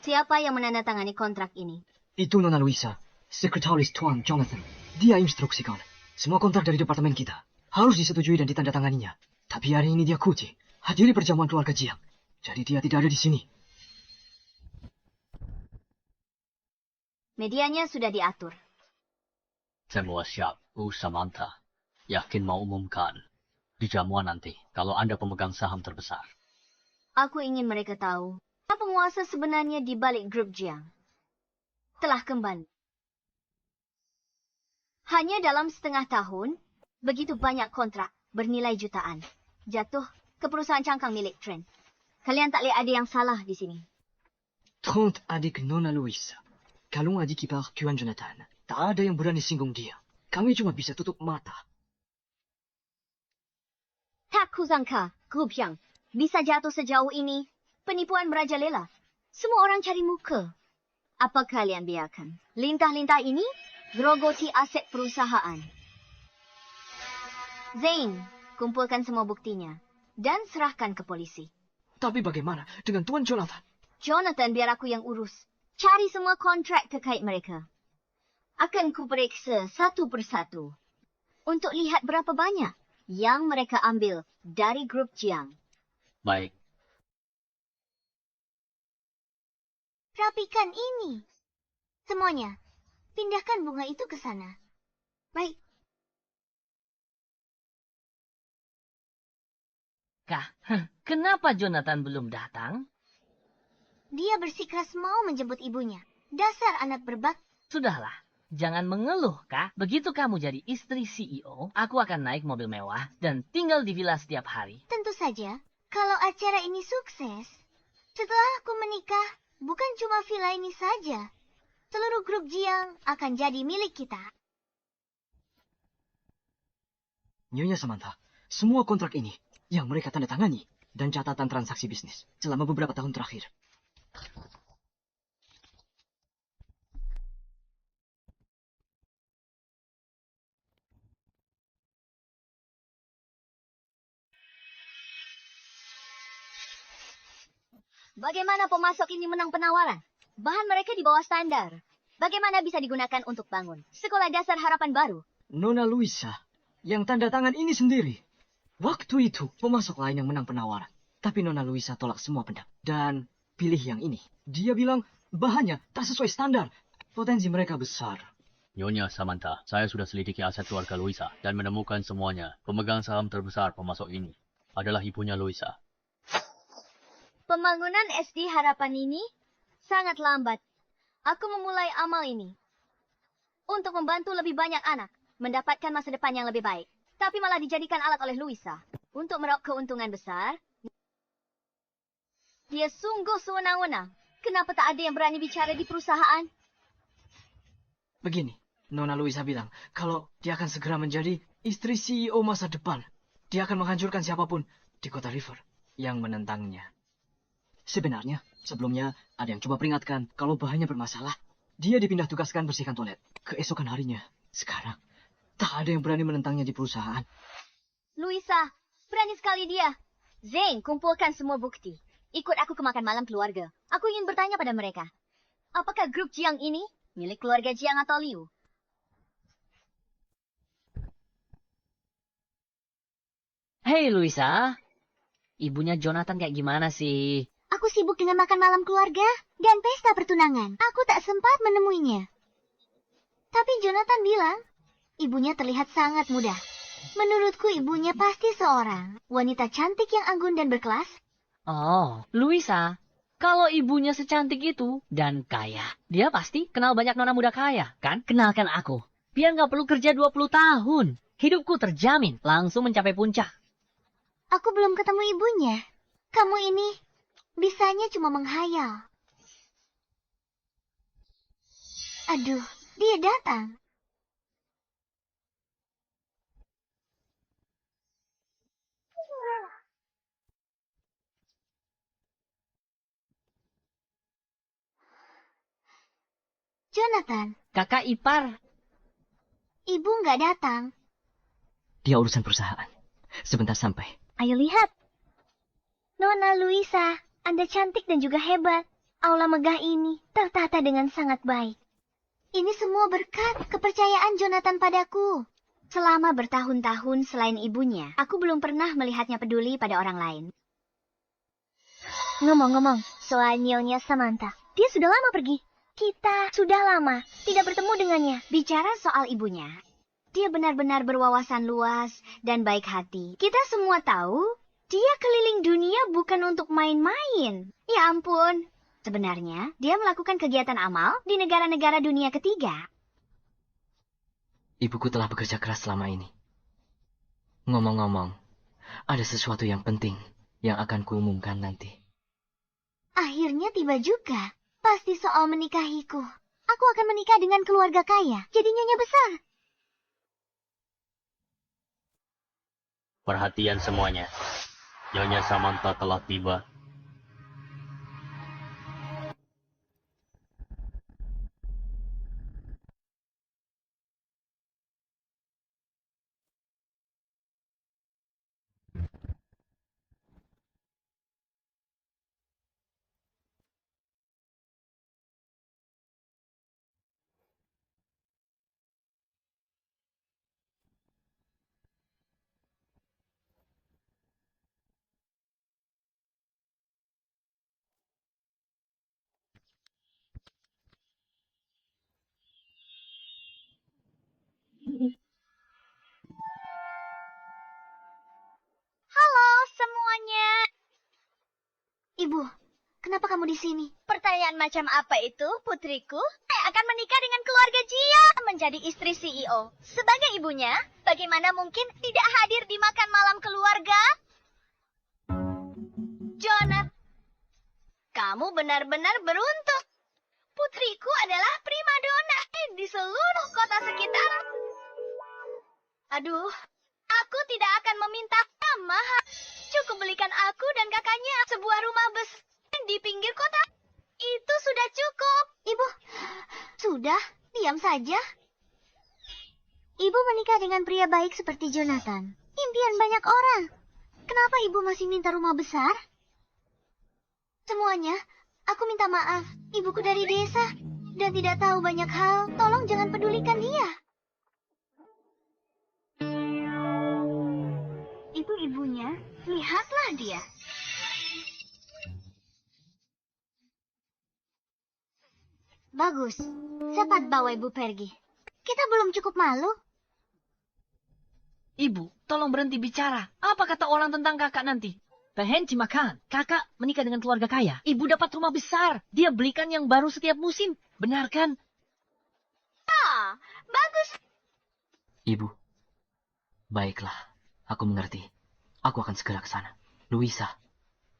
Siapa yang menandatangani kontrak ini? Itu Nona Luisa, sekretaris Tuan Jonathan. Dia instruksikan. Semua kontrak dari departemen kita harus disetujui dan ditandatanganinya. Tapi hari ini dia cuti, hadiri perjamuan keluarga Jiang. Jadi dia tidak ada di sini. Medianya sudah diatur. Semua siap, Bu Samantha. Yakin mau umumkan di jamuan nanti kalau Anda pemegang saham terbesar. Aku ingin mereka tahu siapa penguasa sebenarnya di balik grup Jiang. Telah kembali. Hanya dalam setengah tahun, begitu banyak kontrak bernilai jutaan jatuh ke perusahaan cangkang milik Trent. Kalian tak lihat ada yang salah di sini. Trent adik Nona Luisa. Kalau adik ipar Tuan Jonathan, tak ada yang berani singgung dia. Kami cuma bisa tutup mata. Tak kusangka grup Jiang bisa jatuh sejauh ini. Penipuan merajalela. Semua orang cari muka. Apa kalian biarkan lintah-lintah ini gerogoti aset perusahaan? Zain, kumpulkan semua buktinya dan serahkan ke polisi. Tapi bagaimana dengan Tuan Jonathan? Jonathan, biar aku yang urus. Cari semua kontrak terkait mereka. Akan kuperiksa satu persatu untuk lihat berapa banyak yang mereka ambil dari grup Jiang. Baik. Rapikan ini. Semuanya. Pindahkan bunga itu ke sana. Baik. Kak, kenapa Jonathan belum datang? Dia bersikeras mau menjemput ibunya. Dasar anak berbak. Sudahlah, jangan mengeluh, Kak. Begitu kamu jadi istri CEO, aku akan naik mobil mewah dan tinggal di villa setiap hari. Tentu saja, kalau acara ini sukses, setelah aku menikah, bukan cuma villa ini saja. Seluruh grup Jiang akan jadi milik kita. Nyonya Samantha, semua kontrak ini yang mereka tanda tangani dan catatan transaksi bisnis selama beberapa tahun terakhir. Bagaimana pemasok ini menang penawaran? Bahan mereka di bawah standar. Bagaimana bisa digunakan untuk bangun sekolah dasar harapan baru? Nona Luisa yang tanda tangan ini sendiri. Waktu itu pemasok lain yang menang penawaran. Tapi Nona Luisa tolak semua pendapat. Dan pilih yang ini. Dia bilang bahannya tak sesuai standar. Potensi mereka besar. Nyonya Samantha, saya sudah selidiki aset keluarga Luisa dan menemukan semuanya. Pemegang saham terbesar pemasok ini adalah ibunya Luisa. Pembangunan SD harapan ini sangat lambat. Aku memulai amal ini untuk membantu lebih banyak anak mendapatkan masa depan yang lebih baik. Tapi malah dijadikan alat oleh Luisa untuk meraup keuntungan besar. Dia sungguh sewenang-wenang. Kenapa tak ada yang berani bicara di perusahaan? Begini, Nona Luisa bilang kalau dia akan segera menjadi istri CEO masa depan. Dia akan menghancurkan siapapun di kota River yang menentangnya. Sebenarnya, sebelumnya ada yang coba peringatkan kalau bahannya bermasalah. Dia dipindah tugaskan bersihkan toilet. Keesokan harinya, sekarang, tak ada yang berani menentangnya di perusahaan. Luisa, berani sekali dia. Zane, kumpulkan semua bukti. Ikut aku ke makan malam keluarga. Aku ingin bertanya pada mereka. Apakah grup Jiang ini milik keluarga Jiang atau Liu? Hei Luisa, ibunya Jonathan kayak gimana sih? Aku sibuk dengan makan malam keluarga dan pesta pertunangan. Aku tak sempat menemuinya. Tapi Jonathan bilang, ibunya terlihat sangat muda. Menurutku ibunya pasti seorang wanita cantik yang anggun dan berkelas. Oh, Luisa, kalau ibunya secantik itu dan kaya, dia pasti kenal banyak nona muda kaya, kan? Kenalkan aku, biar nggak perlu kerja 20 tahun. Hidupku terjamin langsung mencapai puncak. Aku belum ketemu ibunya. Kamu ini bisanya cuma menghayal. Aduh, dia datang. Jonathan, Kakak ipar. ibu nggak datang. Dia urusan perusahaan. Sebentar sampai. Ayo lihat. Nona Luisa, Anda cantik dan juga hebat. Aula megah ini tertata dengan sangat baik. Ini semua berkat kepercayaan Jonathan padaku. Selama bertahun-tahun selain ibunya, aku belum pernah melihatnya peduli pada orang lain. Ngomong-ngomong, soal Nyonya Samantha, dia sudah lama pergi. Kita sudah lama tidak bertemu dengannya. Bicara soal ibunya, dia benar-benar berwawasan luas dan baik hati. Kita semua tahu, dia keliling dunia bukan untuk main-main. Ya ampun, sebenarnya dia melakukan kegiatan amal di negara-negara dunia ketiga. Ibuku telah bekerja keras selama ini. Ngomong-ngomong, ada sesuatu yang penting yang akan kuumumkan nanti. Akhirnya tiba juga. Pasti soal menikahiku. Aku akan menikah dengan keluarga kaya, jadi nyonya besar. Perhatian semuanya. Nyonya Samantha telah tiba. Kenapa kamu di sini? Pertanyaan macam apa itu, putriku? Saya akan menikah dengan keluarga Jiang, menjadi istri CEO. Sebagai ibunya, bagaimana mungkin tidak hadir di makan malam keluarga? Jonathan, kamu benar-benar beruntung. Putriku adalah primadona di seluruh kota sekitar. Aduh, aku tidak akan meminta mahal. Cukup belikan aku dan kakaknya sebuah rumah besar di pinggir kota. Itu sudah cukup. Ibu, sudah, diam saja. Ibu menikah dengan pria baik seperti Jonathan. Impian banyak orang. Kenapa ibu masih minta rumah besar? Semuanya, aku minta maaf. Ibuku dari desa dan tidak tahu banyak hal. Tolong jangan pedulikan dia. Itu ibunya. Lihatlah dia. Bagus. Cepat bawa ibu pergi. Kita belum cukup malu. Ibu, tolong berhenti bicara. Apa kata orang tentang kakak nanti? Penghenti makan. Kakak menikah dengan keluarga kaya. Ibu dapat rumah besar. Dia belikan yang baru setiap musim. Benar kan? Ah, bagus. Ibu, baiklah. Aku mengerti. Aku akan segera ke sana. Luisa,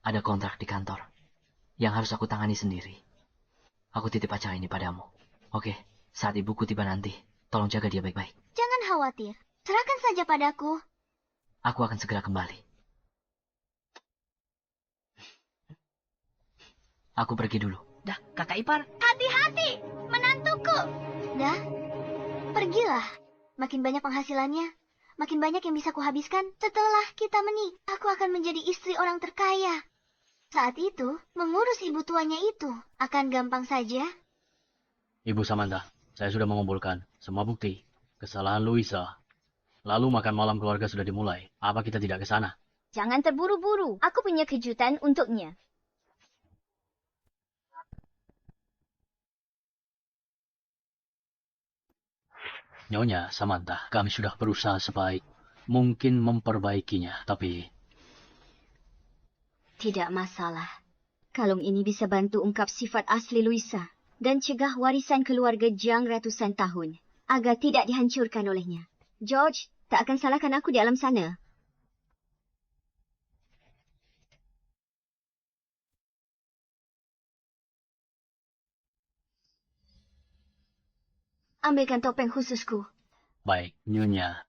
ada kontrak di kantor yang harus aku tangani sendiri. Aku titip acara ini padamu. Oke, saat ibuku tiba nanti, tolong jaga dia baik-baik. Jangan khawatir. Serahkan saja padaku. Aku akan segera kembali. Aku pergi dulu. Dah, kakak ipar. Hati-hati, menantuku. Dah, pergilah. Makin banyak penghasilannya, makin banyak yang bisa kuhabiskan. Setelah kita menikah, aku akan menjadi istri orang terkaya. Saat itu, mengurus ibu tuanya itu akan gampang saja. Ibu Samantha, saya sudah mengumpulkan semua bukti kesalahan Luisa. Lalu makan malam keluarga sudah dimulai. Apa kita tidak ke sana? Jangan terburu-buru. Aku punya kejutan untuknya. Nyonya Samantha, kami sudah berusaha sebaik mungkin memperbaikinya, tapi Tidak masalah. Kalung ini bisa bantu ungkap sifat asli Luisa dan cegah warisan keluarga Jiang ratusan tahun agar tidak dihancurkan olehnya. George, tak akan salahkan aku di alam sana. Ambilkan topeng khususku. baik, Nyonya.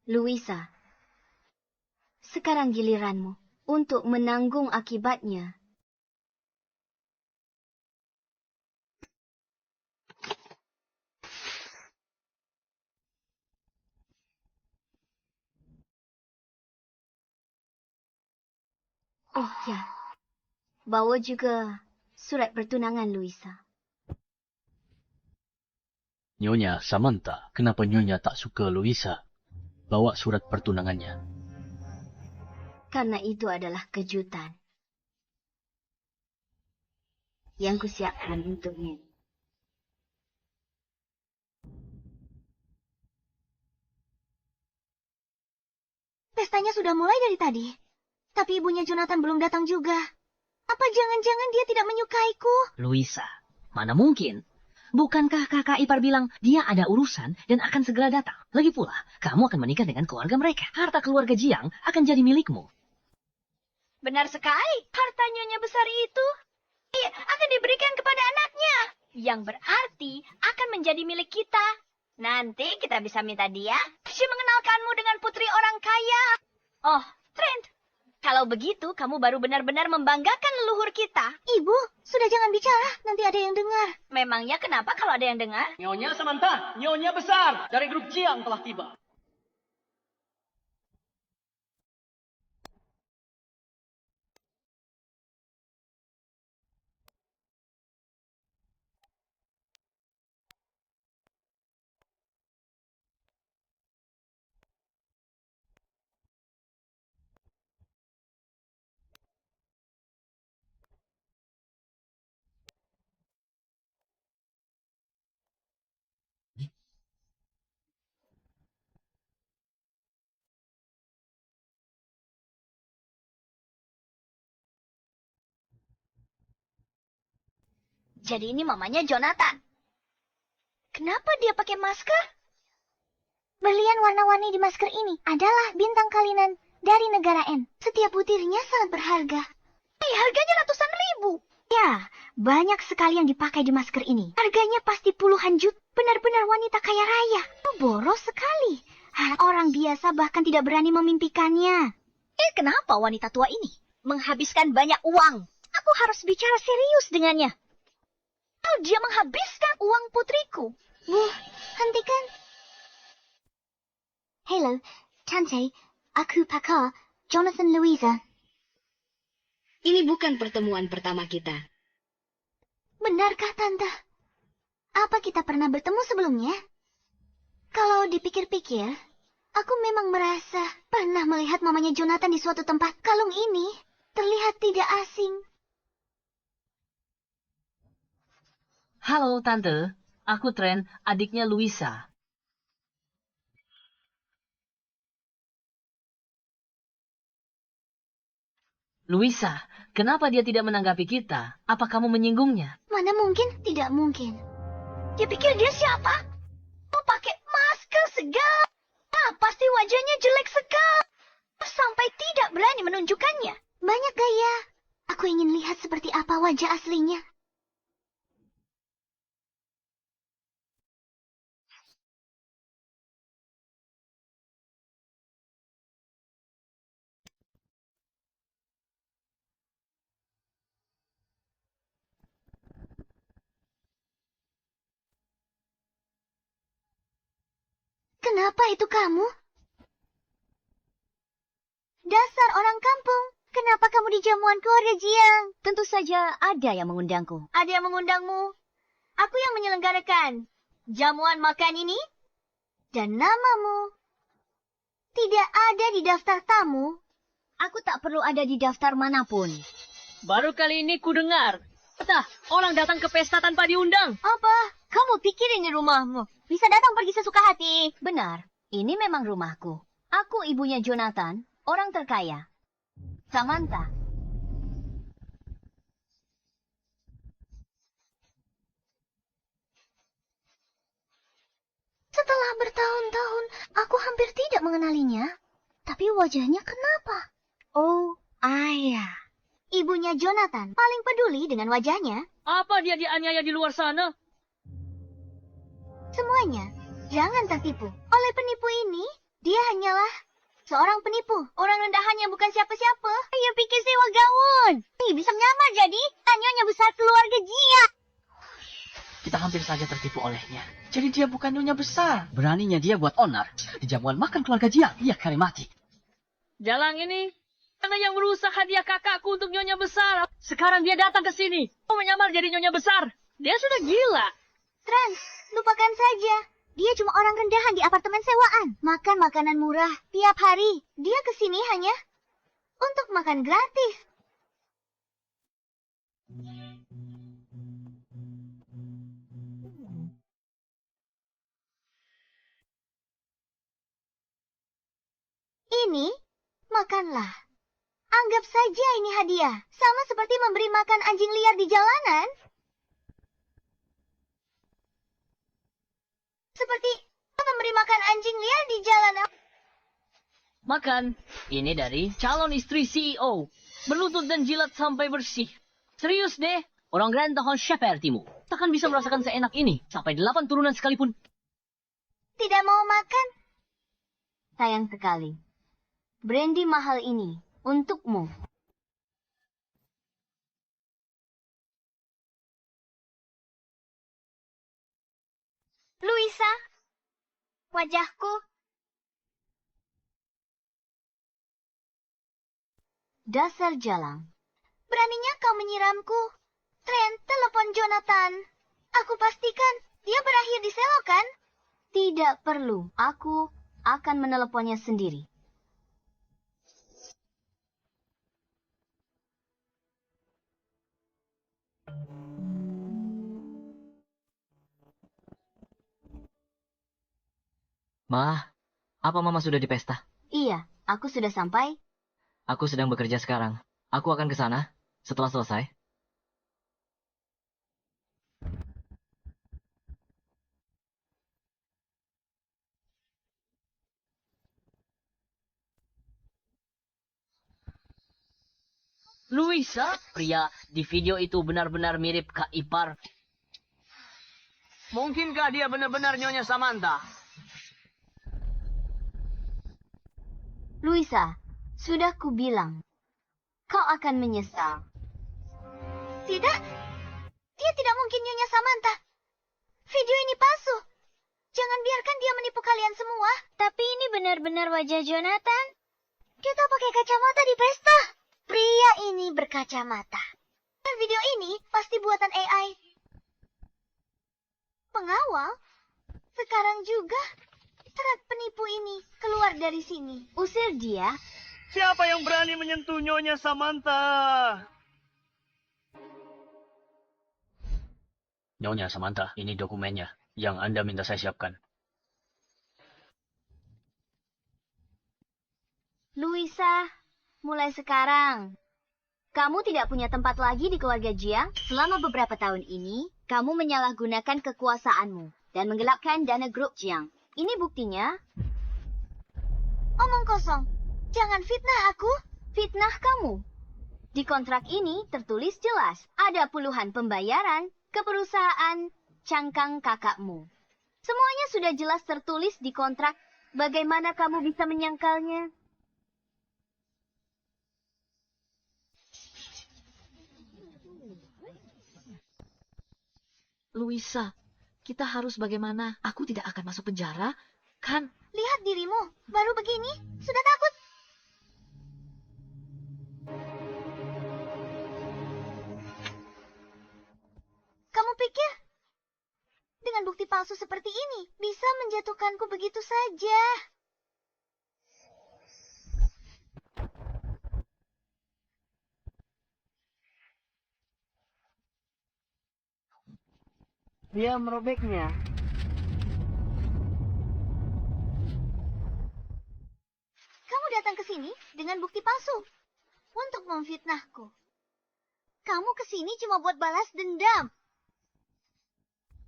Luisa, sekarang giliranmu untuk menanggung akibatnya. Oh ya, bawa juga surat pertunangan Luisa. Nyonya Samantha, kenapa Nyonya tak suka Luisa bawa surat pertunangannya? Karena itu adalah kejutan yang kusiapkan untuknya. Pestanya sudah mulai dari tadi. Tapi ibunya Jonathan belum datang juga. Apa jangan-jangan dia tidak menyukaiku? Luisa, mana mungkin? Bukankah kakak ipar bilang dia ada urusan dan akan segera datang? Lagi pula, kamu akan menikah dengan keluarga mereka. Harta keluarga Jiang akan jadi milikmu. Benar sekali. Harta nyonya besar itu akan diberikan kepada anaknya. Yang berarti akan menjadi milik kita. Nanti kita bisa minta dia mengenalkanmu dengan putri orang kaya. Oh, Trent. Kalau begitu, kamu baru benar-benar membanggakan leluhur kita. Ibu, sudah jangan bicara. Nanti ada yang dengar. Memangnya kenapa kalau ada yang dengar? Nyonya Samantha, Nyonya besar dari grup Jiang telah tiba. Jadi ini mamanya Jonathan. Kenapa dia pakai masker? Berlian warna-warni di masker ini adalah bintang kalinan dari negara N. Setiap butirnya sangat berharga. Harganya ratusan ribu. Ya, banyak sekali yang dipakai di masker ini. Harganya pasti puluhan juta. Benar-benar wanita kaya raya. Boros sekali. Orang biasa bahkan tidak berani memimpikannya. Kenapa wanita tua ini menghabiskan banyak uang? Aku harus bicara serius dengannya. Oh, dia menghabiskan uang putriku. Hentikan. Halo, Tante. Aku Pakar, Jonathan Louisa. Ini bukan pertemuan pertama kita. Benarkah, Tante? Apa kita pernah bertemu sebelumnya? Kalau dipikir-pikir, aku memang merasa pernah melihat mamanya Jonathan di suatu tempat. Kalung ini terlihat tidak asing. Halo, Tante. Aku Trent, adiknya Louisa. Louisa, kenapa dia tidak menanggapi kita? Apa kamu menyinggungnya? Mana mungkin? Tidak mungkin. Dia pikir dia siapa? Oh, pakai masker segala. Pasti wajahnya jelek sekali. Sampai tidak berani menunjukkannya. Banyak gaya. Aku ingin lihat seperti apa wajah aslinya. Kenapa itu kamu? Dasar orang kampung. Kenapa kamu di jamuan keluarga Jiang? Tentu saja ada yang mengundangku. Ada yang mengundangmu? Aku yang menyelenggarakan jamuan makan ini. Dan namamu tidak ada di daftar tamu. Aku tak perlu ada di daftar manapun. Baru kali ini ku dengar. Orang datang ke pesta tanpa diundang. Apa? Kamu pikir ini rumahmu? Bisa datang pergi sesuka hati. Benar, ini memang rumahku. Aku ibunya Jonathan, orang terkaya. Samantha. Setelah bertahun-tahun, aku hampir tidak mengenalinya. Tapi wajahnya kenapa? Oh, ayah. Ibunya Jonathan paling peduli dengan wajahnya. Apa dia dianiaya di luar sana? Semuanya, jangan tertipu. Oleh penipu ini, dia hanyalah seorang penipu. Orang rendahannya bukan siapa-siapa. Dia pikir sewa gaun. Bisa nyamar jadi nyonya besar keluarga Jia. Kita hampir saja tertipu olehnya. Jadi dia bukan nyonya besar. Beraninya dia buat onar di jamuan makan keluarga Jiang. Ia kali mati. Jalang ini, karena yang merusak hadiah kakakku untuk nyonya besar. Sekarang dia datang ke sini. Mau menyamar jadi nyonya besar. Dia sudah gila. Trent, lupakan saja. Dia cuma orang rendahan di apartemen sewaan. Makan makanan murah tiap hari. Dia kesini hanya untuk makan gratis. Ini, makanlah. Anggap saja ini hadiah. Sama seperti memberi makan anjing liar di jalanan. Seperti memberi makan anjing liar di jalanan. Makan. Ini dari calon istri CEO. Berlutut dan jilat sampai bersih. Serius deh. Orang Grand Tahun Shepherdmu. Takkan bisa merasakan seenak ini. Sampai 8 turunan sekalipun. Tidak mau makan? Sayang sekali. Brandy mahal ini untukmu. Louisa, wajahku. Dasar jalang. Beraninya kau menyiramku. Trent, telepon Jonathan. Aku pastikan dia berakhir di selokan. Tidak perlu. Aku akan meneleponnya sendiri. Ma, apa Mama sudah di pesta? Iya, aku sudah sampai. Aku sedang bekerja sekarang. Aku akan ke sana setelah selesai. Luisa, pria di video itu benar-benar mirip Kak Ipar. Mungkinkah dia benar-benar Nyonya Samantha? Luisa, sudah kubilang. Kau akan menyesal. Tidak. Dia tidak mungkin Nyonya Samantha. Video ini palsu. Jangan biarkan dia menipu kalian semua. Tapi ini benar-benar wajah Jonathan. Kita pakai kacamata di pesta. Pria ini berkacamata. Dan video ini pasti buatan AI. Pengawal? Sekarang juga? Serat penipu ini keluar dari sini. Usir dia. Siapa yang berani menyentuh Nyonya Samantha? Nyonya Samantha, ini dokumennya yang Anda minta saya siapkan. Luisa, mulai sekarang, kamu tidak punya tempat lagi di keluarga Jiang. Selama beberapa tahun ini, kamu menyalahgunakan kekuasaanmu dan menggelapkan dana grup Jiang. Ini buktinya. Omong kosong. Jangan fitnah aku. Fitnah kamu. Di kontrak ini tertulis jelas ada puluhan pembayaran ke perusahaan cangkang kakakmu. Semuanya sudah jelas tertulis di kontrak. Bagaimana kamu bisa menyangkalnya? Luisa, kita harus bagaimana? Aku tidak akan masuk penjara, kan? Lihat dirimu, baru begini, sudah takut. Kamu pikir dengan bukti palsu seperti ini bisa menjatuhkanku begitu saja? Dia merobeknya. Kamu datang ke sini dengan bukti palsu untuk memfitnahku. Kamu ke sini cuma buat balas dendam.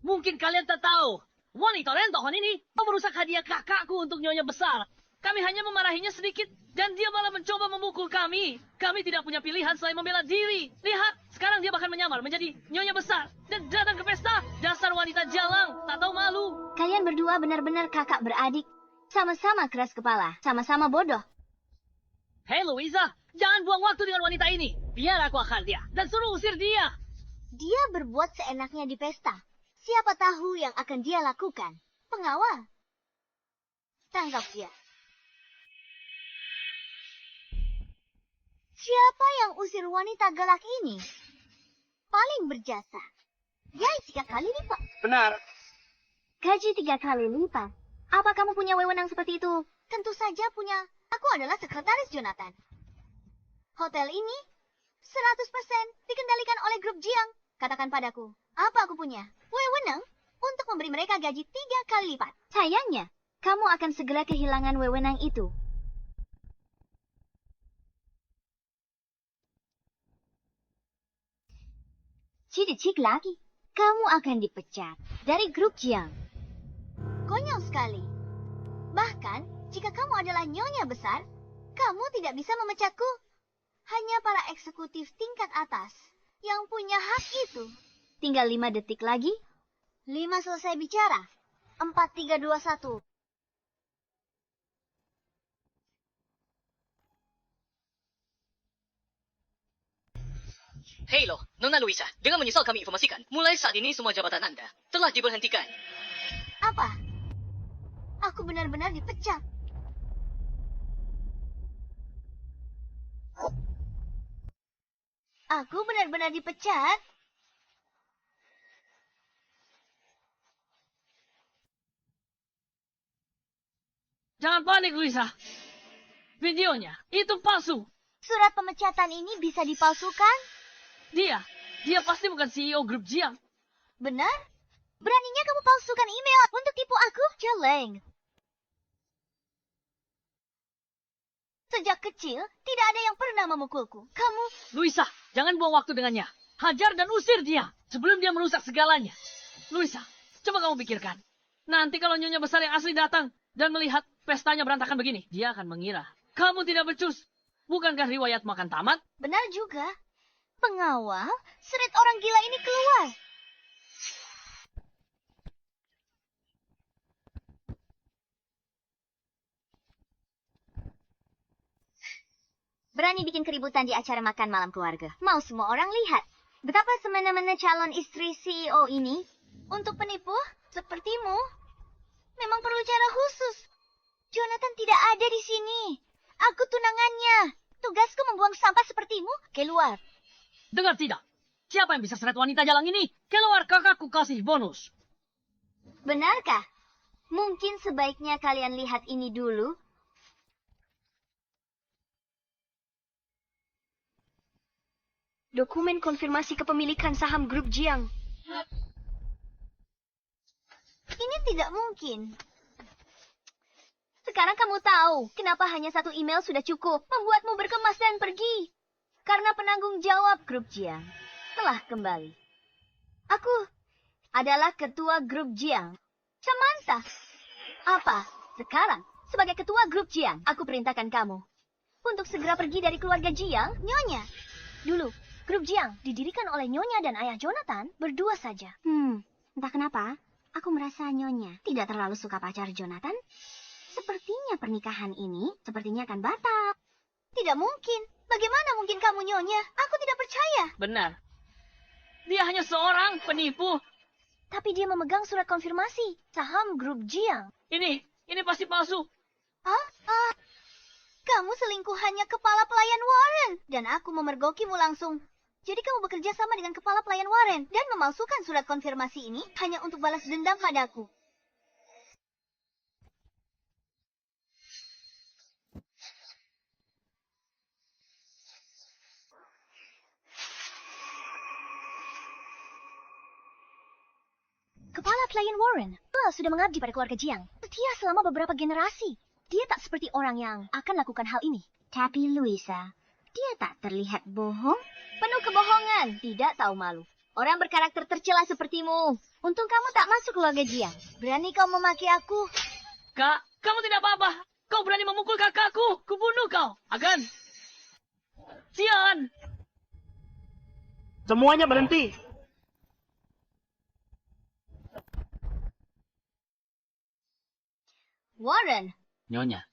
Mungkin kalian tak tahu. Wanita rentohan ini merusak hadiah kakakku untuk Nyonya Besar. Kami hanya memarahinya sedikit dan dia malah mencoba memukul kami. Kami tidak punya pilihan selain membela diri. Lihat, sekarang dia bahkan menyamar menjadi Nyonya Besar dan datang ke pesta. Dasar wanita jalang, tak tahu malu. Kalian berdua benar-benar kakak beradik. Sama-sama keras kepala, sama-sama bodoh. Hei Luisa, jangan buang waktu dengan wanita ini. Biar aku akal dia dan suruh usir dia. Dia berbuat seenaknya di pesta. Siapa tahu yang akan dia lakukan? Pengawal. Tangkap dia. Siapa yang usir wanita galak ini? Paling berjasa. Gaji 3 kali lipat. Benar. Gaji 3 kali lipat. Apa kamu punya wewenang seperti itu? Tentu saja punya. Aku adalah sekretaris Jonathan. Hotel ini 100% dikendalikan oleh grup Jiang. Katakan padaku, apa aku punya? Wewenang untuk memberi mereka gaji 3 kali lipat. Sayangnya, kamu akan segera kehilangan wewenang itu. Cik lagi, kamu akan dipecat dari grup Jiang. Konyol sekali. Bahkan, jika kamu adalah Nyonya Besar, kamu tidak bisa memecatku. Hanya para eksekutif tingkat atas yang punya hak itu. Tinggal 5 detik lagi. 5 selesai bicara. 4, 3, 2, 1. Hei lo, Nona Luisa, dengan menyesal kami informasikan, mulai saat ini semua jabatan Anda telah diberhentikan. Apa? Aku benar-benar dipecat. Aku benar-benar dipecat? Jangan panik Luisa. Videonya, itu palsu. Surat pemecatan ini bisa dipalsukan? Dia pasti bukan CEO grup Jiang. Benar? Beraninya kamu palsukan email untuk tipu aku? Jeleng. Sejak kecil, tidak ada yang pernah memukulku. Kamu... Luisa, jangan buang waktu dengannya. Hajar dan usir dia sebelum dia merusak segalanya. Luisa, coba kamu pikirkan. Nanti kalau Nyonya Besar yang asli datang dan melihat pestanya berantakan begini, dia akan mengira kamu tidak becus. Bukankah riwayat makan tamat? Benar juga. Pengawal, seret orang gila ini keluar. Berani bikin keributan di acara makan malam keluarga. Mau semua orang lihat betapa semena-mena calon istri CEO ini. Untuk penipu sepertimu, memang perlu cara khusus. Jonathan tidak ada di sini. Aku tunangannya. Tugasku membuang sampah sepertimu keluar. Dengar tidak? Siapa yang bisa seret wanita jalang ini? Keluar, kakakku kasih bonus. Benarkah? Mungkin sebaiknya kalian lihat ini dulu. Dokumen konfirmasi kepemilikan saham grup Jiang. Ini tidak mungkin. Sekarang kamu tahu kenapa hanya satu email sudah cukup membuatmu berkemas dan pergi. Karena penanggung jawab grup Jiang telah kembali. Aku adalah ketua grup Jiang, Samantha. Apa? Sekarang, sebagai ketua grup Jiang, aku perintahkan kamu untuk segera pergi dari keluarga Jiang, Nyonya. Dulu, grup Jiang didirikan oleh Nyonya dan ayah Jonathan berdua saja. Entah kenapa, aku merasa Nyonya tidak terlalu suka pacar Jonathan. Sepertinya pernikahan ini sepertinya akan batal. Tidak mungkin. Bagaimana mungkin kamu, Nyonya? Aku tidak percaya. Benar. Dia hanya seorang penipu. Tapi dia memegang surat konfirmasi saham grup Jiang. Ini pasti palsu. Kamu selingkuhannya kepala pelayan Warren. Dan aku memergokimu langsung. Jadi kamu bekerja sama dengan kepala pelayan Warren. Dan memalsukan surat konfirmasi ini hanya untuk balas dendam padaku. Kepala pelayan Warren sudah mengabdi pada keluarga Jiang. Setia selama beberapa generasi. Dia tak seperti orang yang akan lakukan hal ini. Tapi Louisa, dia tak terlihat bohong. Penuh kebohongan, tidak tahu malu. Orang berkarakter tercela sepertimu. Untung kamu tak masuk keluarga Jiang. Berani kau memaki aku? Kak, kamu tidak apa-apa. Kau berani memukul kakakku. Kubunuh kau. Agan. Sian. Semuanya berhenti. Warren. Nyonya,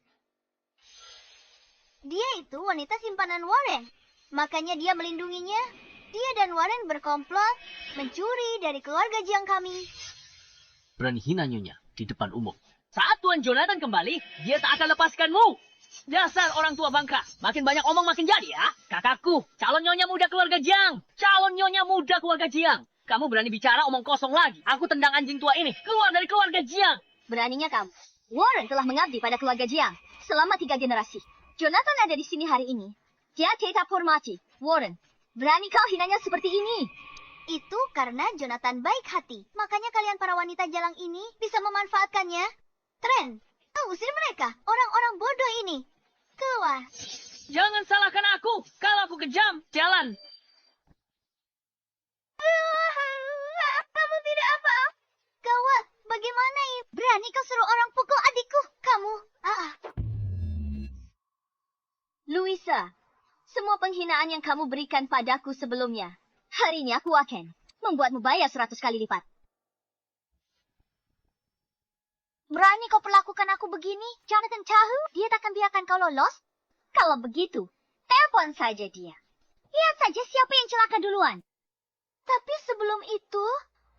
Dia itu wanita simpanan Warren. Makanya dia melindunginya. Dia dan Warren berkomplot mencuri dari keluarga Jiang kami. berani hina Nyonya di depan umum. Saat Tuan Jonathan kembali, dia tak akan lepaskanmu. Dasar orang tua bangka. Makin banyak omong makin jadi ya. Kakakku, calon nyonya muda keluarga Jiang. Calon nyonya muda keluarga Jiang. Kamu berani bicara omong kosong lagi. Aku tendang anjing tua ini. Keluar dari keluarga Jiang. Beraninya kamu. Warren telah mengabdi pada keluarga Jiang selama 3 generasi. Jonathan ada di sini hari ini. Dia tidak hormati. Warren, berani kau hinanya seperti ini? Itu karena Jonathan baik hati. Makanya kalian para wanita jalang ini bisa memanfaatkannya. Tren, usir mereka. Orang-orang bodoh ini. Keluar. Jangan salahkan aku. Kalau aku kejam, jalan. Kamu tidak apa-apa. Gawat, bagaimana ini? Berani kau suruh orang pukul adikku? Kamu. Louisa, semua penghinaan yang kamu berikan padaku sebelumnya, hari ini aku akan membuatmu bayar 100 kali lipat. Berani kau perlakukan aku begini? Jonathan tahu dia takkan biarkan kau lolos. Kalau begitu, telepon saja dia. Lihat saja siapa yang celaka duluan. Tapi sebelum itu,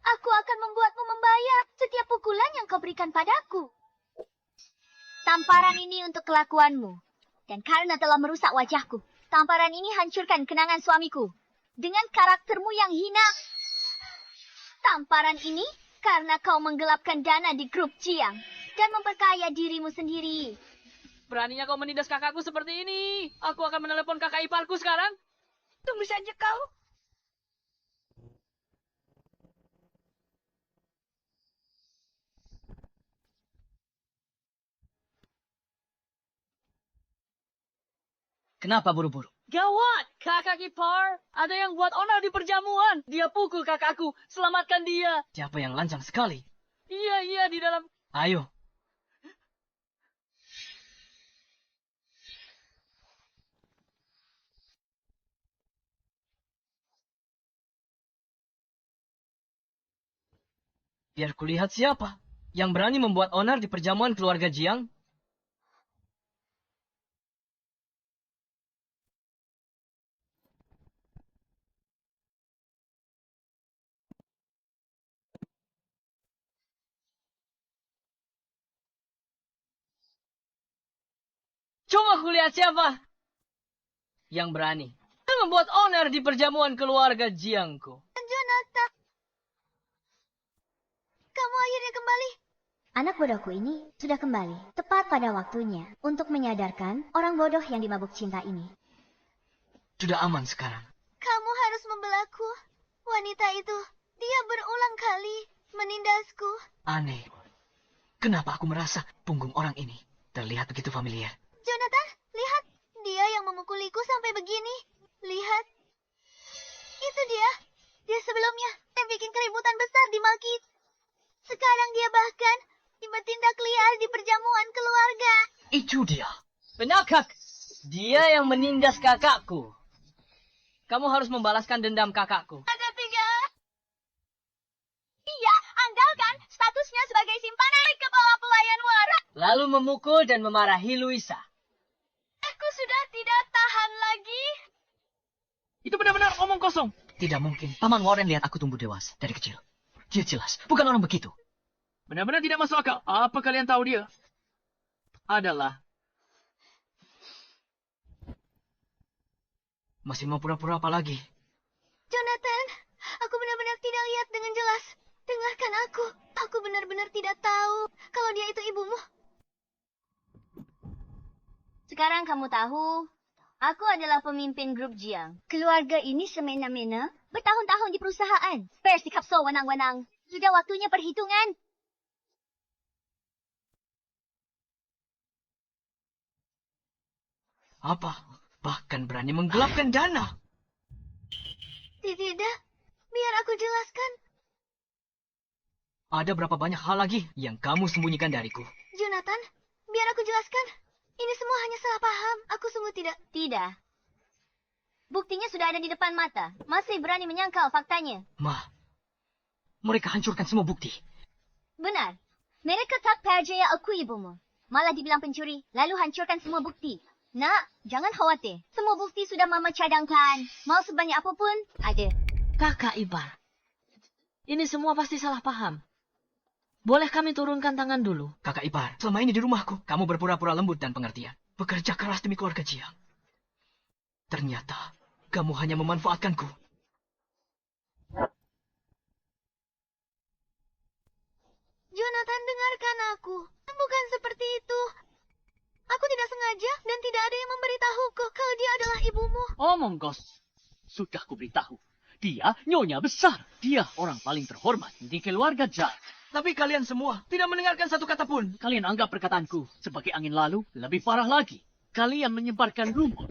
aku akan membuatmu membayar setiap pukulan yang kau berikan padaku. Tamparan ini untuk kelakuanmu. Dan karena telah merusak wajahku, tamparan ini hancurkan kenangan suamiku. Dengan karaktermu yang hina. Tamparan ini karena kau menggelapkan dana di grup Jiang dan memperkaya dirimu sendiri. Beraninya kau menindas kakakku seperti ini. Aku akan menelepon kakak iparku sekarang. Tunggu saja kau. Kenapa buru-buru? Gawat, kakak ipar. Ada yang buat onar di perjamuan. Dia pukul kakakku. Selamatkan dia. Siapa yang lancang sekali? Iya, di dalam. Ayo. Biar kulihat siapa yang berani membuat onar di perjamuan keluarga Jiang. Coba kulihat siapa yang berani membuat onar di perjamuan keluarga Jiangku. Jonathan, kamu akhirnya kembali. Anak bodohku ini sudah kembali, tepat pada waktunya untuk menyadarkan orang bodoh yang dimabuk cinta ini. Sudah aman sekarang. Kamu harus membelaku. Wanita itu, dia berulang kali menindasku. Aneh. Kenapa aku merasa punggung orang ini terlihat begitu familiar? Jonathan, lihat. Dia yang memukuliku sampai begini. Lihat. Itu dia. Dia sebelumnya yang bikin keributan besar di Malkit. Sekarang dia bahkan bertindak liar di perjamuan keluarga. Itu dia. Penakak. Dia yang menindas kakakku. Kamu harus membalaskan dendam kakakku. Ada 3. Dia andalkan statusnya sebagai simpanan kepala pelayan wara. Lalu memukul dan memarahi Luisa. Aku sudah tidak tahan lagi. Itu benar-benar omong kosong. Tidak mungkin. Paman Warren lihat aku tumbuh dewasa dari kecil. Dia jelas bukan orang begitu. Benar-benar tidak masuk akal. Apa kalian tahu dia? Adalah Masih mau pura-pura apa lagi? Jonathan, aku benar-benar tidak lihat dengan jelas. Dengarkan aku. Aku benar-benar tidak tahu kalau dia itu ibumu. Sekarang kamu tahu, aku adalah pemimpin grup Jiang. Keluarga ini semena-mena bertahun-tahun di perusahaan. Bersikap so wenang-wenang. Sudah waktunya perhitungan. Apa? Bahkan berani menggelapkan dana. Tidak, biar aku jelaskan. Ada berapa banyak hal lagi yang kamu sembunyikan dariku? Jonathan, biar aku jelaskan. Ini semua hanya salah paham. Aku sungguh tidak. Tidak. Buktinya sudah ada di depan mata. Masih berani menyangkal faktanya. Ma, mereka hancurkan semua bukti. Benar. Mereka tak percaya aku ibumu. Malah dibilang pencuri, lalu hancurkan semua bukti. Nak, jangan khawatir. Semua bukti sudah Mama cadangkan. Mau sebanyak apapun, ada. Kakak ipar. Ini semua pasti salah paham. Boleh kami turunkan tangan dulu? Kakak ipar, selama ini di rumahku, kamu berpura-pura lembut dan pengertian. Bekerja keras demi keluarga Jiang. Ternyata, kamu hanya memanfaatkanku. Jonathan, dengarkan aku. Bukan seperti itu. Aku tidak sengaja dan tidak ada yang memberitahuku kalau dia adalah ibumu. omong kosong. Sudah kuberitahu. Dia nyonya besar. Dia orang paling terhormat di keluarga Jiang. Tapi kalian semua tidak mendengarkan satu kata pun. Kalian anggap perkataanku sebagai angin lalu, lebih parah lagi. Kalian menyebarkan rumor.